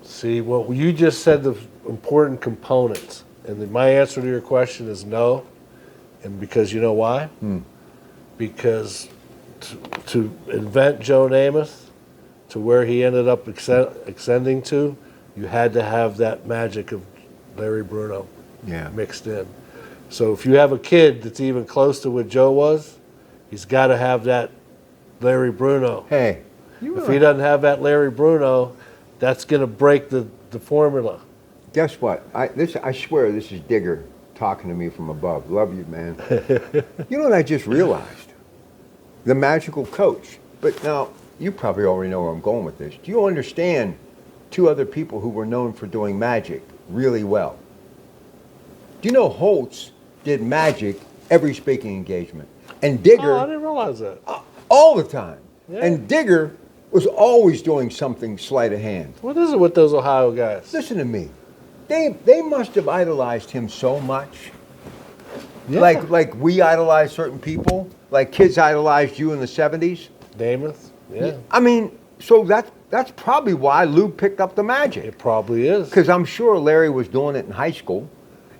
See, well, you just said the important components. And my answer to your question is no. And because you know why? Because to invent Joe Namath to where he ended up extending to, you had to have that magic of Larry Bruno mixed in. So if you have a kid that's even close to what Joe was, he's got to have that Larry Bruno. Hey. If he doesn't have that Larry Bruno, that's going to break the formula. Guess what? I swear this is Digger talking to me from above. Love you, man. You know what I just realized? The magical coach. But now, you probably already know where I'm going with this. Do you understand 2 other people who were known for doing magic really well? Do you know Holtz did magic every speaking engagement? And Digger... Oh, I didn't realize that. All the time. Yeah. And Digger was always doing something sleight of hand. What is it with those Ohio guys? Listen to me. They must have idolized him so much. Yeah. Like we idolize certain people. Like kids idolized you in the 70s. Namath? Yeah. I mean, so that's probably why Lou picked up the magic. It probably is. Because I'm sure Larry was doing it in high school.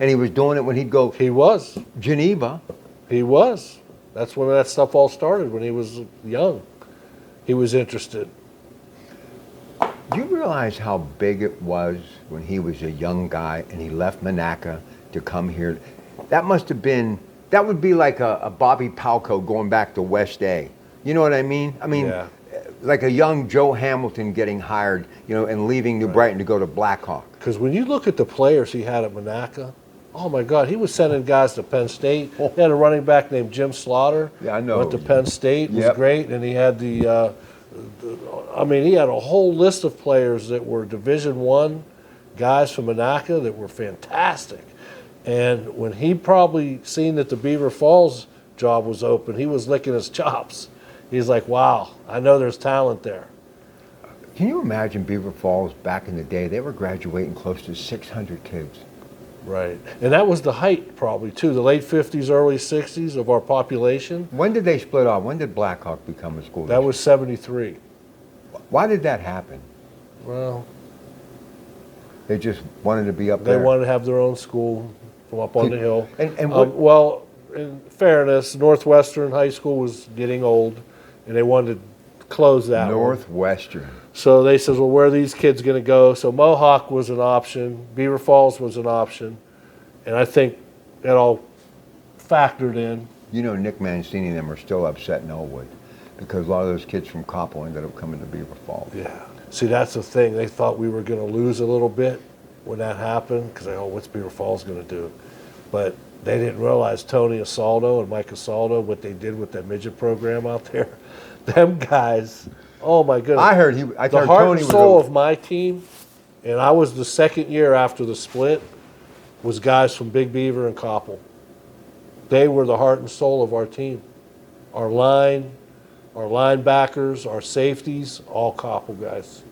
And he was doing it when he'd go He was. Geneva. He was. That's when that stuff all started, when he was young. He was interested. Do you realize how big it was when he was a young guy and he left Monaca to come here? That would be like a Bobby Palco going back to West A. You know what I mean? I mean, like a young Joe Hamilton getting hired, and leaving New Brighton to go to Blackhawk. Because when you look at the players he had at Monaca, oh my God, he was sending guys to Penn State. He had a running back named Jim Slaughter. Yeah, I know. Went to Penn State, was great, and he had he had a whole list of players that were Division I guys from Monaca that were fantastic. And when he probably seen that the Beaver Falls job was open, he was licking his chops. He's like, wow, I know there's talent there. Can you imagine Beaver Falls back in the day? They were graduating close to 600 kids. Right. And that was the height probably too, the late 50s, early 60s of our population. When did they split off? When did Blackhawk become a school? That was 73. Why did that happen? Well, they just wanted to be up there. They wanted to have their own school from up on the hill. And what, well, in fairness, Northwestern High School was getting old, and they wanted to close that Northwestern. one. So they said, well, where are these kids going to go? So Mohawk was an option. Beaver Falls was an option. And I think it all factored in. Nick Mancini and them are still upset in Elwood because a lot of those kids from Coppell ended up coming to Beaver Falls. Yeah. See, that's the thing. They thought we were going to lose a little bit when that happened because what's Beaver Falls going to do? But they didn't realize Tony Asaldo and Mike Asaldo, what they did with that midget program out there. Them guys, oh my goodness. I heard the heart and soul of my team, and I was the second year after the split. was guys from Big Beaver and Koppel. They were the heart and soul of our team. Our line, our linebackers, our safeties, all Koppel guys.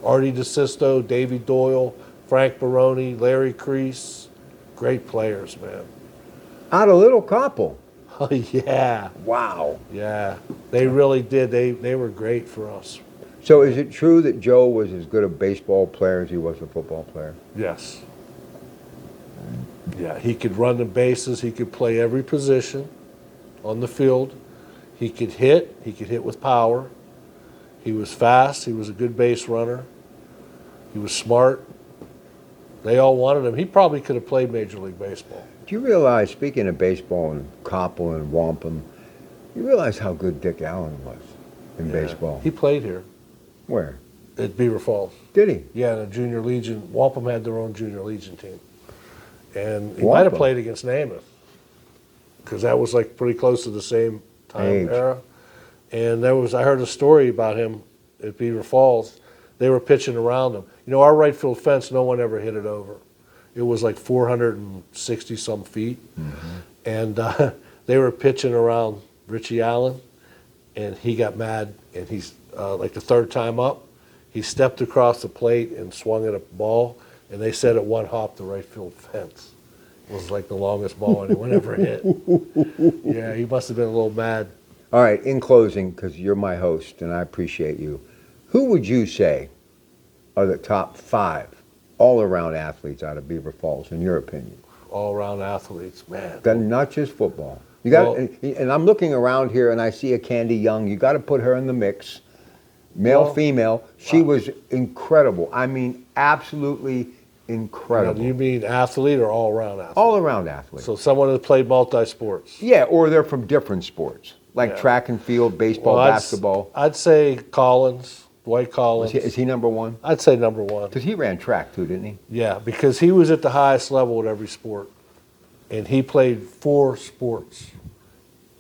Artie DeSisto, Davey Doyle, Frank Baroni, Larry Crease. Great players, man. Out of Little Koppel. Oh, yeah. Wow. Yeah. They really did. They were great for us. So is it true that Joe was as good a baseball player as he was a football player? Yes. Yeah, he could run the bases. He could play every position on the field. He could hit. He could hit with power. He was fast. He was a good base runner. He was smart. They all wanted him. He probably could have played Major League Baseball. Do you realize, speaking of baseball and Koppel and Wampum, you realize how good Dick Allen was in baseball? He played here Where? at Beaver Falls. Did he? Yeah, in a junior legion. Wampum had their own junior legion team. And he Wampum? might have played against Namath because that was like pretty close to the same time Age. era. And I heard a story about him at Beaver Falls. They were pitching around him. You know, our right field fence, no one ever hit it over. It was like 460 some feet. And they were pitching around Richie Allen, and he got mad. And he's like the third time up, he stepped across the plate and swung at a ball, and they said it one hopped the right field fence. It was like the longest ball anyone ever hit. Yeah, he must have been a little mad. All right, in closing, because you're my host and I appreciate you, who would you say are the top 5 all-around athletes out of Beaver Falls, in your opinion? All-around athletes, man. Then not just football. You got, Well- and I'm looking around here and I see a Candy Young. You got to put her in the mix. Male, Well, female. She was incredible. I mean, absolutely Now, incredible. do you mean athlete or all-around athlete? All-around athlete. So someone that played multi-sports. Yeah, or they're from different sports, like Yeah. track and field, baseball, Well, basketball. I'd say Collins, Dwight Collins. Is he number one? I'd say number one. Because he ran track too, didn't he? Yeah, because he was at the highest level at every sport. And he played 4 sports.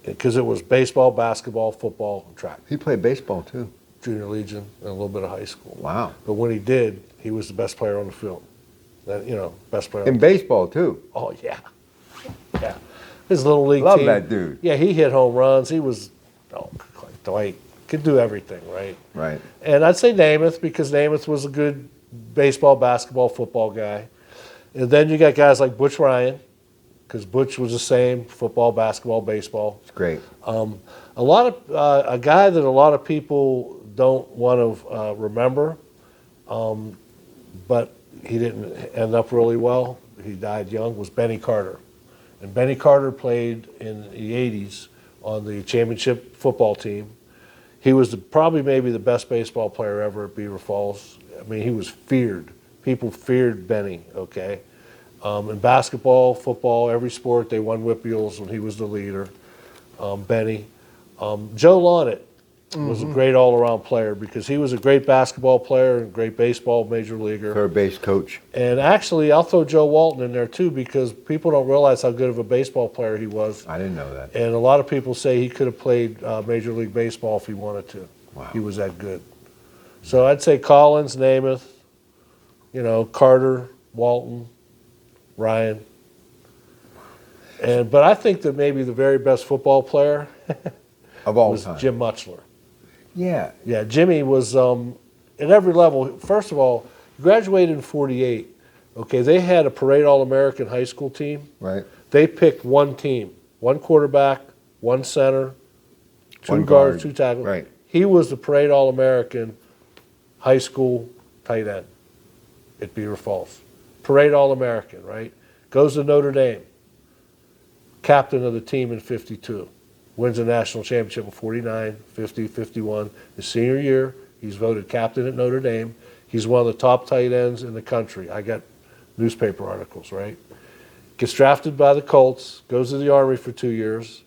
Because it was baseball, basketball, football, and track. He played baseball too. Junior Legion and a little bit of high school. Wow. But when he did, he was the best player on the field. Best player. In baseball too. Oh, yeah. Yeah. His little league Love team. that dude. Yeah, he hit home runs. He was, like Dwight, could do everything, right? Right. And I'd say Namath because Namath was a good baseball, basketball, football guy. And then you got guys like Butch Ryan, because Butch was the same, football, basketball, baseball. It's great. A guy that a lot of people don't want to remember, but he didn't end up really well. He died young, was Benny Carter. And Benny Carter played in the 80s on the championship football team. He was probably maybe the best baseball player ever at Beaver Falls. I mean, he was feared. People feared Benny, okay? In basketball, football, every sport, they won Whippeals when he was the leader. Benny. Joe Lonnet was a great all-around player because he was a great basketball player and great baseball major leaguer. Third base coach. And actually, I'll throw Joe Walton in there too because people don't realize how good of a baseball player he was. I didn't know that. And a lot of people say he could have played Major League Baseball if he wanted to. Wow. He was that good. So I'd say Collins, Namath, Carter, Walton, Ryan. But I think that maybe the very best football player Of all was time. Jim Mutchler. Yeah. Yeah, Jimmy was at every level. First of all, he graduated in 48. Okay, they had a Parade All-American high school team. Right. They picked one team, one quarterback, one center, two One guards, guard. 2 tackles. Right. He was the Parade All-American high school tight end at Beaver Falls. Parade All-American, right? Goes to Notre Dame. Captain of the team in 52. Wins a national championship in 49, 50, 51. His senior year, he's voted captain at Notre Dame. He's one of the top tight ends in the country. I got newspaper articles, right? Gets drafted by the Colts, goes to the Army for 2 years,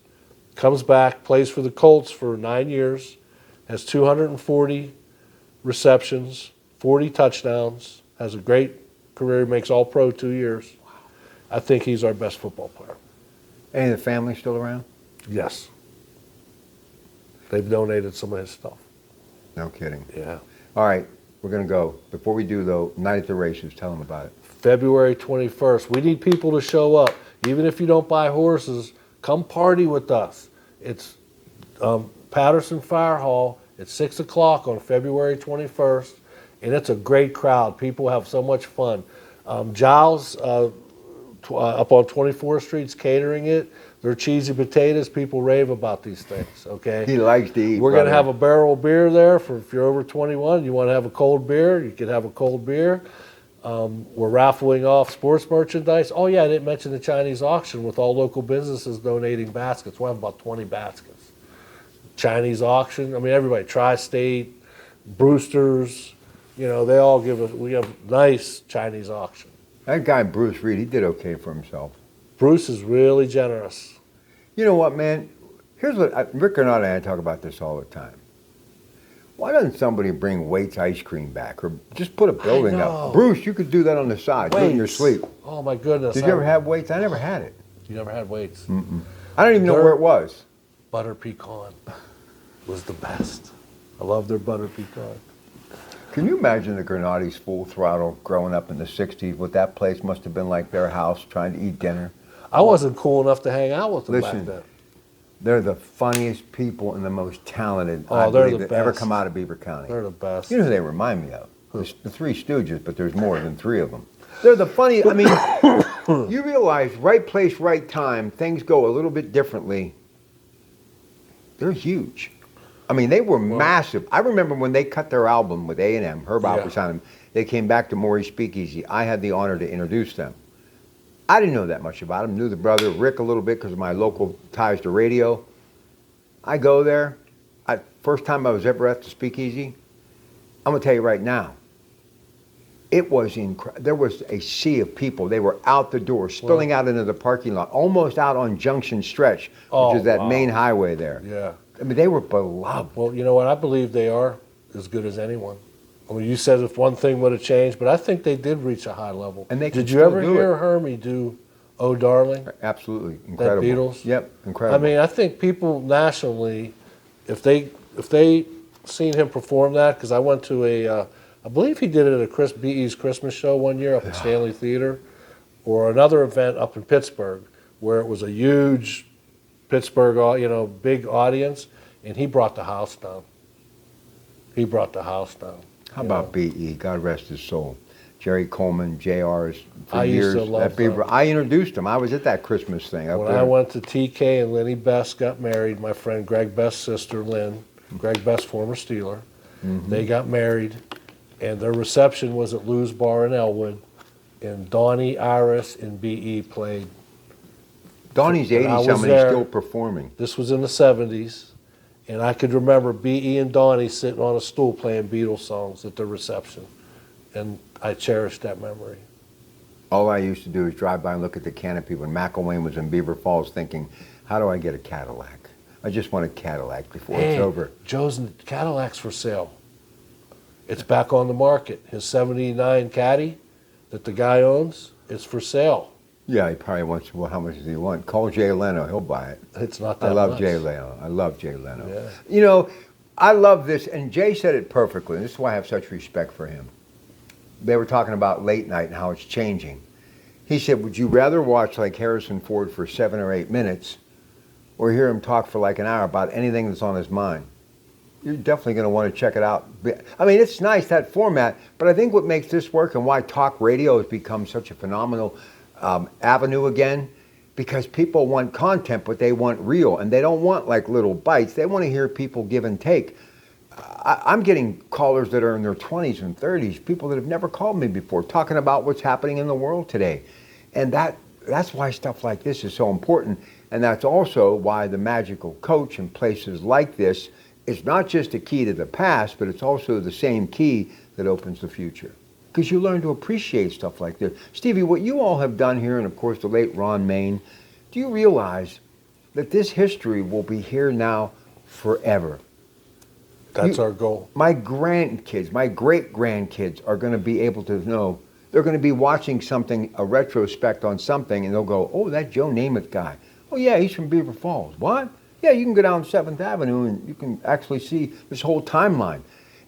comes back, plays for the Colts for 9 years, has 240 receptions, 40 touchdowns, has a great career, makes All-Pro 2 years. I think he's our best football player. Any of the family still around? Yes. They've donated some of his stuff. No kidding. Yeah. All right. we're going to go. Before we do, though, Night at the Races, tell them about it. February 21st. We need people to show up. Even if you don't buy horses, come party with us. It's Patterson Fire Hall at 6 o'clock on February 21st, and it's a great crowd. People have so much fun. Giles up on 24th Street's catering it. They're cheesy potatoes. People rave about these things, okay? He likes to eat. We're going to have a barrel of beer there for if you're over 21. You want to have a cold beer, you can have a cold beer. We're raffling off sports merchandise. Oh, yeah, I didn't mention the Chinese auction with all local businesses donating baskets. We'll have about 20 baskets. Chinese auction, I mean, everybody, Tri-State, Brewster's, you know, they all give us, we have nice Chinese auction. That guy, Bruce Reed, he did okay for himself. Bruce is really generous. You know what, man? Here's what, Rick and I talk about this all the time. Why doesn't somebody bring Waits ice cream back or just put a building up? Bruce, you could do that on the side, do it in your sleep. Oh, my goodness. Did you ever have Waits? I never had it. You never had Waits? Mm-mm. I don't even know where it was. Butter pecan was the best. I love their butter pecan. Can you imagine the Granati's full throttle growing up in the 60s? What that place must have been like their house, trying to eat dinner. I wasn't cool enough to hang out with them Listen, back then. They're the funniest people and the most talented Oh, they're the that ever best. come out of Beaver County. They're the best. You know who they remind me of? The Three Stooges, but there's more than three of them. They're the funny, I mean, you realize right place, right time, things go a little bit differently. They're huge. I mean, they were massive. I remember when they cut their album with A&M, Herb Alpert on them, they came back to Maury's Speakeasy. I had the honor to introduce them. I didn't know that much about them. Knew the brother, Rick, a little bit because of my local ties to radio. I go there. First time I was ever at the Speakeasy, I'm going to tell you right now, it was incredible. There was a sea of people. They were out the door, spilling out into the parking lot, almost out on Junction Stretch, which is that main highway there. Yeah. I mean, they were beloved. Well, you know what? I believe they are as good as anyone. I mean, you said if one thing would have changed, but I think they did reach a high level. And they did you ever hear Hermie do "Oh Darling"? Absolutely incredible. That Beatles. Yep, incredible. I mean, I think people nationally, if they seen him perform that, because I went to I believe he did it at BE's Christmas show one year up at Stanley Theater, or another event up in Pittsburgh where it was a huge Pittsburgh, big audience, and he brought the house down. He brought the house down. How about BE? God rest his soul. Jerry Coleman, JR's for I years. used to love them. I introduced him. I was at that Christmas thing up When there. I went to TK and Lenny Best got married, my friend Greg Best's sister, Lynn, Greg Best, former Steeler, they got married, and their reception was at Lou's Bar in Elwood, and Donnie, Iris, and BE played. Donnie's And I 80-something, was he's there. still performing. This was in the 70s, and I could remember BE and Donnie sitting on a stool playing Beatles songs at the reception, and I cherished that memory. All I used to do is drive by and look at the canopy when McElwain was in Beaver Falls thinking, how do I get a Cadillac? I just want a Cadillac before it's over. Joe's Cadillac's for sale. It's back on the market. His 79 Caddy that the guy owns is for sale. Yeah, he probably wants, well, how much does he want? Call Jay Leno, he'll buy it. It's not that I love much. Jay Leno. I love Jay Leno. Yeah. You know, I love this, and Jay said it perfectly, and this is why I have such respect for him. They were talking about late night and how it's changing. He said, would you rather watch like Harrison Ford for 7 or 8 minutes or hear him talk for like an hour about anything that's on his mind? You're definitely going to want to check it out. I mean, it's nice, that format, but I think what makes this work and why talk radio has become such a phenomenal avenue again, because people want content, but they want real, and they don't want like little bites. They want to hear people give and take. I'm getting callers that are in their 20s and 30s, people that have never called me before, talking about what's happening in the world today. And that's why stuff like this is so important. And that's also why the Magical Coach and places like this is not just a key to the past, but it's also the same key that opens the future. Because you learn to appreciate stuff like this. Stevie, what you all have done here, and of course the late Ron Main, do you realize that this history will be here now forever? That's our goal. My grandkids, my great-grandkids are going to be able to know, they're going to be watching something, a retrospect on something, and they'll go, oh, that Joe Namath guy. Oh, yeah, he's from Beaver Falls. What? Yeah, you can go down 7th Avenue and you can actually see this whole timeline.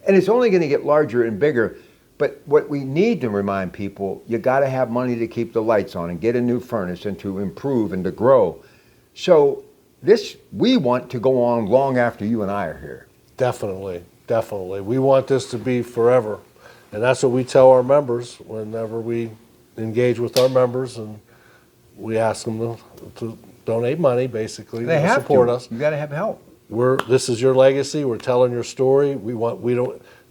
And it's only going to get larger and bigger. But what we need to remind people, you got to have money to keep the lights on and get a new furnace and to improve and to grow. So this, we want to go on long after you and I are here. Definitely, definitely. We want this to be forever. And that's what we tell our members whenever we engage with our members, and we ask them to donate money, basically, They to have support to. us. You got to have help. This is your legacy. We're telling your story.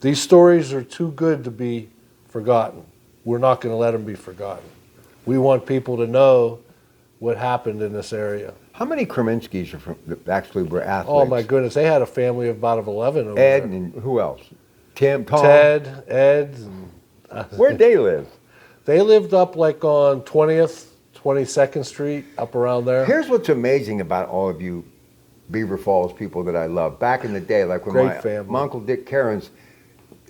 These stories are too good to be forgotten. We're not going to let them be forgotten. We want people to know what happened in this area. How many Kreminskys are that actually were athletes? Oh my goodness, they had a family of about 11 over Ed there. and who else? Tom? Ted, Ed. Where'd they live? They lived up like on 20th, 22nd Street, up around there. Here's what's amazing about all of you Beaver Falls people that I love. Back in the day, like when Great family. my Uncle Dick Cairns,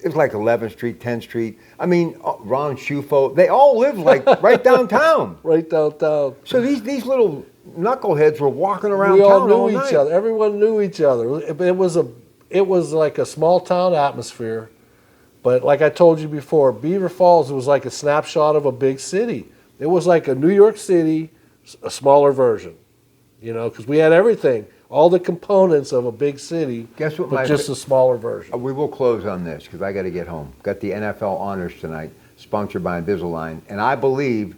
it was like 11th Street, 10th Street. I mean, Ron Schufo, they all lived like right downtown. Right downtown. So these little knuckleheads were walking around We all town knew all each night. other. Everyone knew each other. It was like a small town atmosphere. But like I told you before, Beaver Falls was like a snapshot of a big city. It was like a New York City, a smaller version, because we had everything, all the components of a big city, Guess what but just a smaller version. We will close on this because I got to get home. Got the NFL Honors tonight, sponsored by Invisalign. And I believe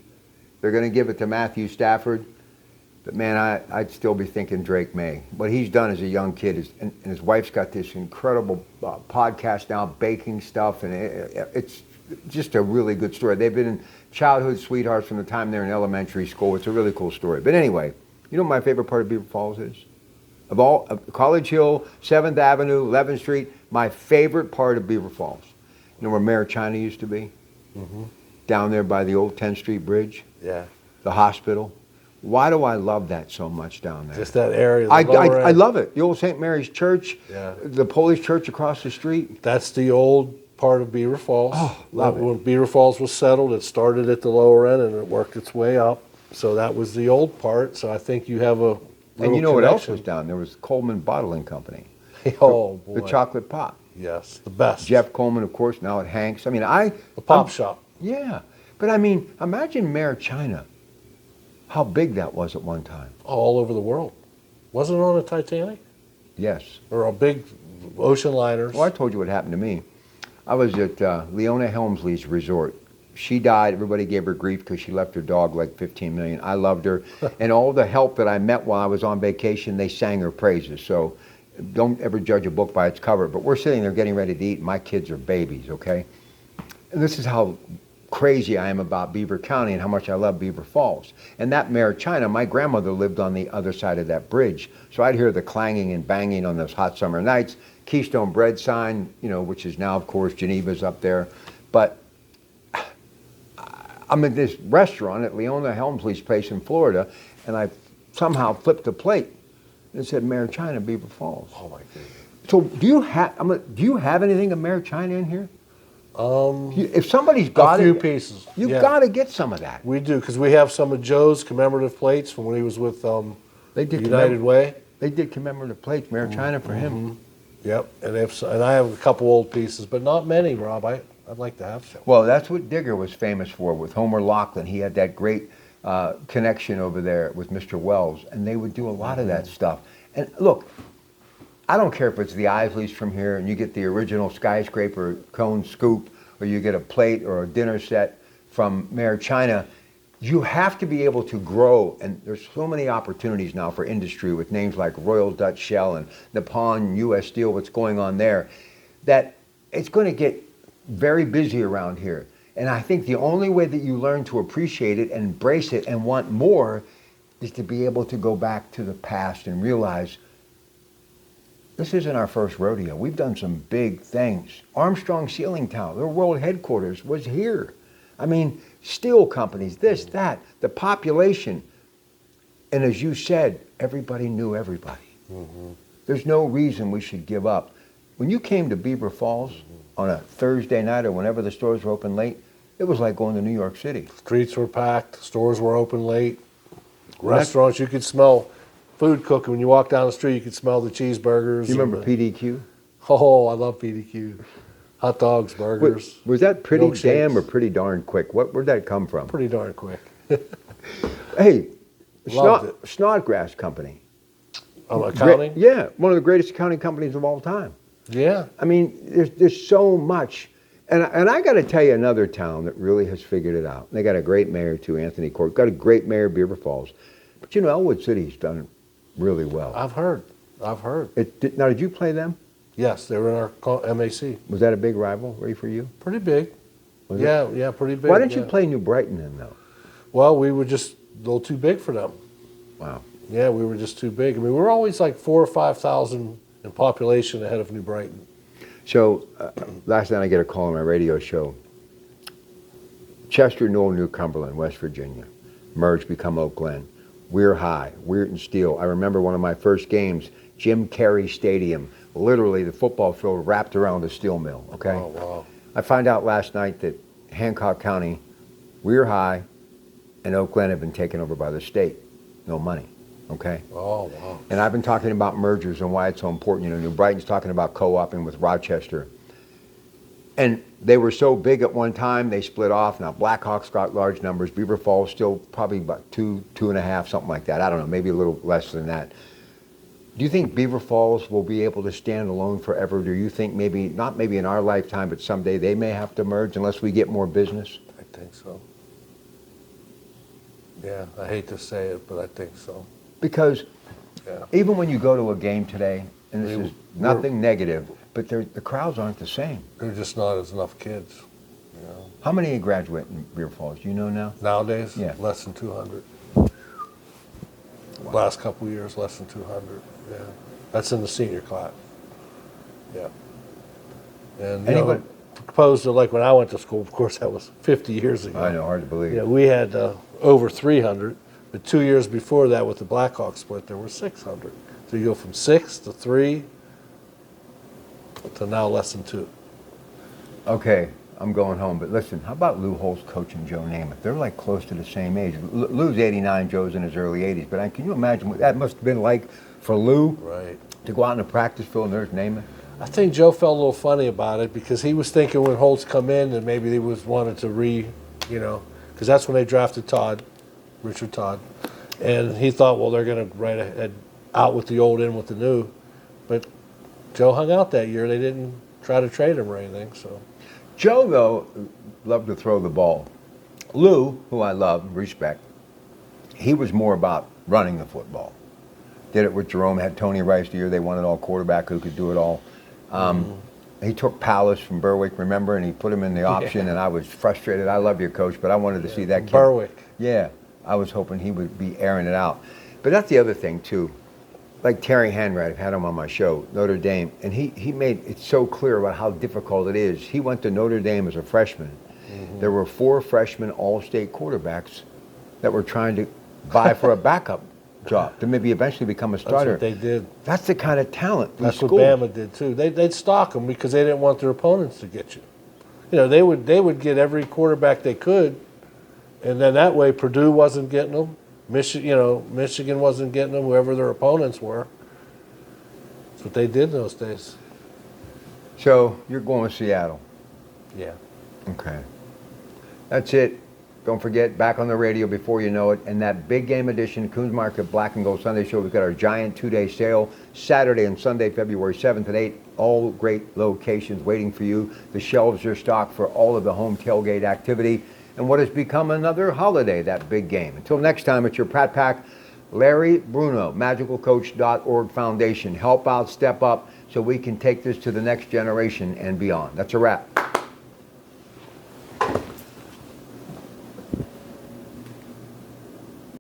they're going to give it to Matthew Stafford. But man, I'd still be thinking Drake May. What he's done as a young kid is, and his wife's got this incredible podcast now, baking stuff, and it's just a really good story. They've been childhood sweethearts from the time they're in elementary school. It's a really cool story. But anyway, you know what my favorite part of Beaver Falls is? Of College Hill, 7th Avenue, 11th Street, my favorite part of Beaver Falls. You know where Mayor China used to be? Mm-hmm. Down there by the old 10th Street Bridge, Yeah, the hospital. Why do I love that so much down there? just that area. I love it. The old St. Mary's Church, Yeah. the Polish church across the street. That's the old part of Beaver Falls. Oh, love it. When Beaver Falls was settled, it started at the lower end and it worked its way up. So that was the old part. So I think you have a little And you know what else connection. was down there? Was Coleman Bottling Company. Oh boy, The chocolate pop. yes, the best. Jeff Coleman, of course, now at Hanks. I mean, the pop shop. Yeah. But I mean, imagine Mayor China. How big that was at one time. All over the world. Wasn't it on a Titanic Yes. or a big ocean liners? Well, I told you what happened to me. I was at Leona Helmsley's resort. She died. Everybody gave her grief because she left her dog like $15 million. I loved her. And all the help that I met while I was on vacation, they sang her praises. So don't ever judge a book by its cover. But we're sitting there getting ready to eat, and my kids are babies, okay? And this is how crazy I am about Beaver County and how much I love Beaver Falls. And that Mayor China, my grandmother lived on the other side of that bridge. So I'd hear the clanging and banging on those hot summer nights. Keystone Bread sign, which is now, of course, Geneva's up there. But I'm at this restaurant at Leona Helmsley's place in Florida, and I somehow flipped a plate. It said Mayor China, Beaver Falls. Oh my goodness. So do you have anything of Mayor China in here? Um, If somebody's got a few it, pieces. you've Yeah. got to get some of that. We do, because we have some of Joe's commemorative plates from when he was with They did United Way. They did commemorative plates, Mayor China for him. Yep, and I have a couple old pieces, but not many, Rob. I'd like to have some. Well, that's what Digger was famous for with Homer Laughlin. He had that great connection over there with Mr. Wells, and they would do a lot of that stuff. And look, I don't care if it's the Isleys from here and you get the original skyscraper cone scoop, or you get a plate or a dinner set from Mayor China. You have to be able to grow, and there's so many opportunities now for industry with names like Royal Dutch Shell and Nippon U.S. Steel, what's going on there, that it's going to get very busy around here. And I think the only way that you learn to appreciate it and embrace it and want more is to be able to go back to the past and realize this isn't our first rodeo. We've done some big things. Armstrong Sealing Tower, their world headquarters was here. I mean, steel companies, this, that, the population. And as you said, everybody knew everybody. Mm-hmm. There's no reason we should give up. When you came to Beaver Falls on a Thursday night or whenever the stores were open late, it was like going to New York City. Streets were packed, stores were open late, restaurants, you could smell food cooking. When you walk down the street, you could smell the cheeseburgers. You remember PDQ? Oh, I love PDQ. Hot dogs, burgers. Was that pretty milkshakes. damn or pretty darn quick? Where'd that come from? Pretty darn quick. Hey, Loved it. Snodgrass Company. Accounting? Yeah, one of the greatest accounting companies of all time. Yeah. I mean, there's so much. And I got to tell you another town that really has figured it out. They got a great mayor, too, Anthony Court. Got a great mayor, Beaver Falls. But, you know, Elwood City's done it really well. I've heard. Now, did you play them? Yes, they were in our MAC. Was that a big rivalry for you? Pretty big. Was Yeah, pretty big. Why didn't you yeah. play New Brighton then, though? Well, we were just a little too big for them. Wow. Yeah, we were just too big. I mean, we were always like 4,000 or 5,000 in population ahead of New Brighton. So, last night I get a call on my radio show. Chester, Newell, New Cumberland, West Virginia. Merged, become Oak Glen. We're High, Weirton and Steel. I remember one of my first games, Jim Carey Stadium. Literally, the football field wrapped around the steel mill, okay? Oh, wow. I find out last night that Hancock County, Weir High, and Oak Glen have been taken over by the state. No money, okay? Oh, wow. And I've been talking about mergers and why it's so important. You know, New Brighton's talking about co-oping with Rochester. And they were so big at one time, they split off. Now, Blackhawks got large numbers. Beaver Falls still probably about 2.5, something like that. I don't know, maybe a little less than that. Do you think Beaver Falls will be able to stand alone forever? Do you think maybe, not maybe in our lifetime, but someday they may have to merge unless we get more business? I think so. Yeah, I hate to say it, but I think so. Because Yeah. even when you go to a game today, and this We- is nothing negative, but the crowds aren't the same. There's just not as enough kids. You know. How many graduate in Beaver Falls? Do you know now? Nowadays, Yeah. less than 200. Last couple of years, less than 200. Yeah, that's in the senior class. Yeah. And you know, Anybody- opposed to like when I went to school, of course, that was 50 years ago. I know, hard to believe. Yeah, we had over 300, but 2 years before that with the Blackhawks split, there were 600. So you go from 6 to 3 to now less than 2. Okay, I'm going home, but listen, how about Lou Holtz coaching Joe Namath? They're like close to the same age. Lou's 89, Joe's in his early 80s, but can you imagine what that must have been like for Lou Right. to go out in the practice field and there's Namath? I think Joe felt a little funny about it because he was thinking when Holtz come in that maybe he was wanted to because that's when they drafted Todd, Richard Todd, and he thought, well, they're going to right ahead out with the old, in with the new, but Joe hung out that year. They didn't try to trade him or anything. So Joe, though, loved to throw the ball. Lou, who I love and respect, he was more about running the football. Did it with Jerome, had Tony Rice the year they wanted all quarterback who could do it all. He took Palace from Berwick, remember, and he put him in the option, and I was frustrated. I love your coach, but I wanted to see that kid. Berwick. Yeah, I was hoping he would be airing it out. But that's the other thing, too. Like Terry Hanratty, I've had him on my show, Notre Dame, and he made it so clear about how difficult it is. He went to Notre Dame as a freshman. There were 4 freshman all-state quarterbacks that were trying to vie for a backup job to maybe eventually become a That's starter. what they did. That's the kind of talent. That's what schools. Bama did too. They'd stock them because they didn't want their opponents to get you. You know, they would get every quarterback they could, and then that way Purdue wasn't getting them. Michigan wasn't getting them. Whoever their opponents were. That's what they did those days. So you're going with Seattle. Yeah. Okay. That's it. Don't forget, back on the radio before you know it. And that big game edition, Coons Market Black and Gold Sunday Show, we've got our giant 2-day sale, Saturday and Sunday, February 7th and 8th. All great locations waiting for you. The shelves are stocked for all of the home tailgate activity. And what has become another holiday, that big game. Until next time, it's your Pratt Pack, Larry Bruno, magicalcoach.org Foundation. Help out, step up, so we can take this to the next generation and beyond. That's a wrap.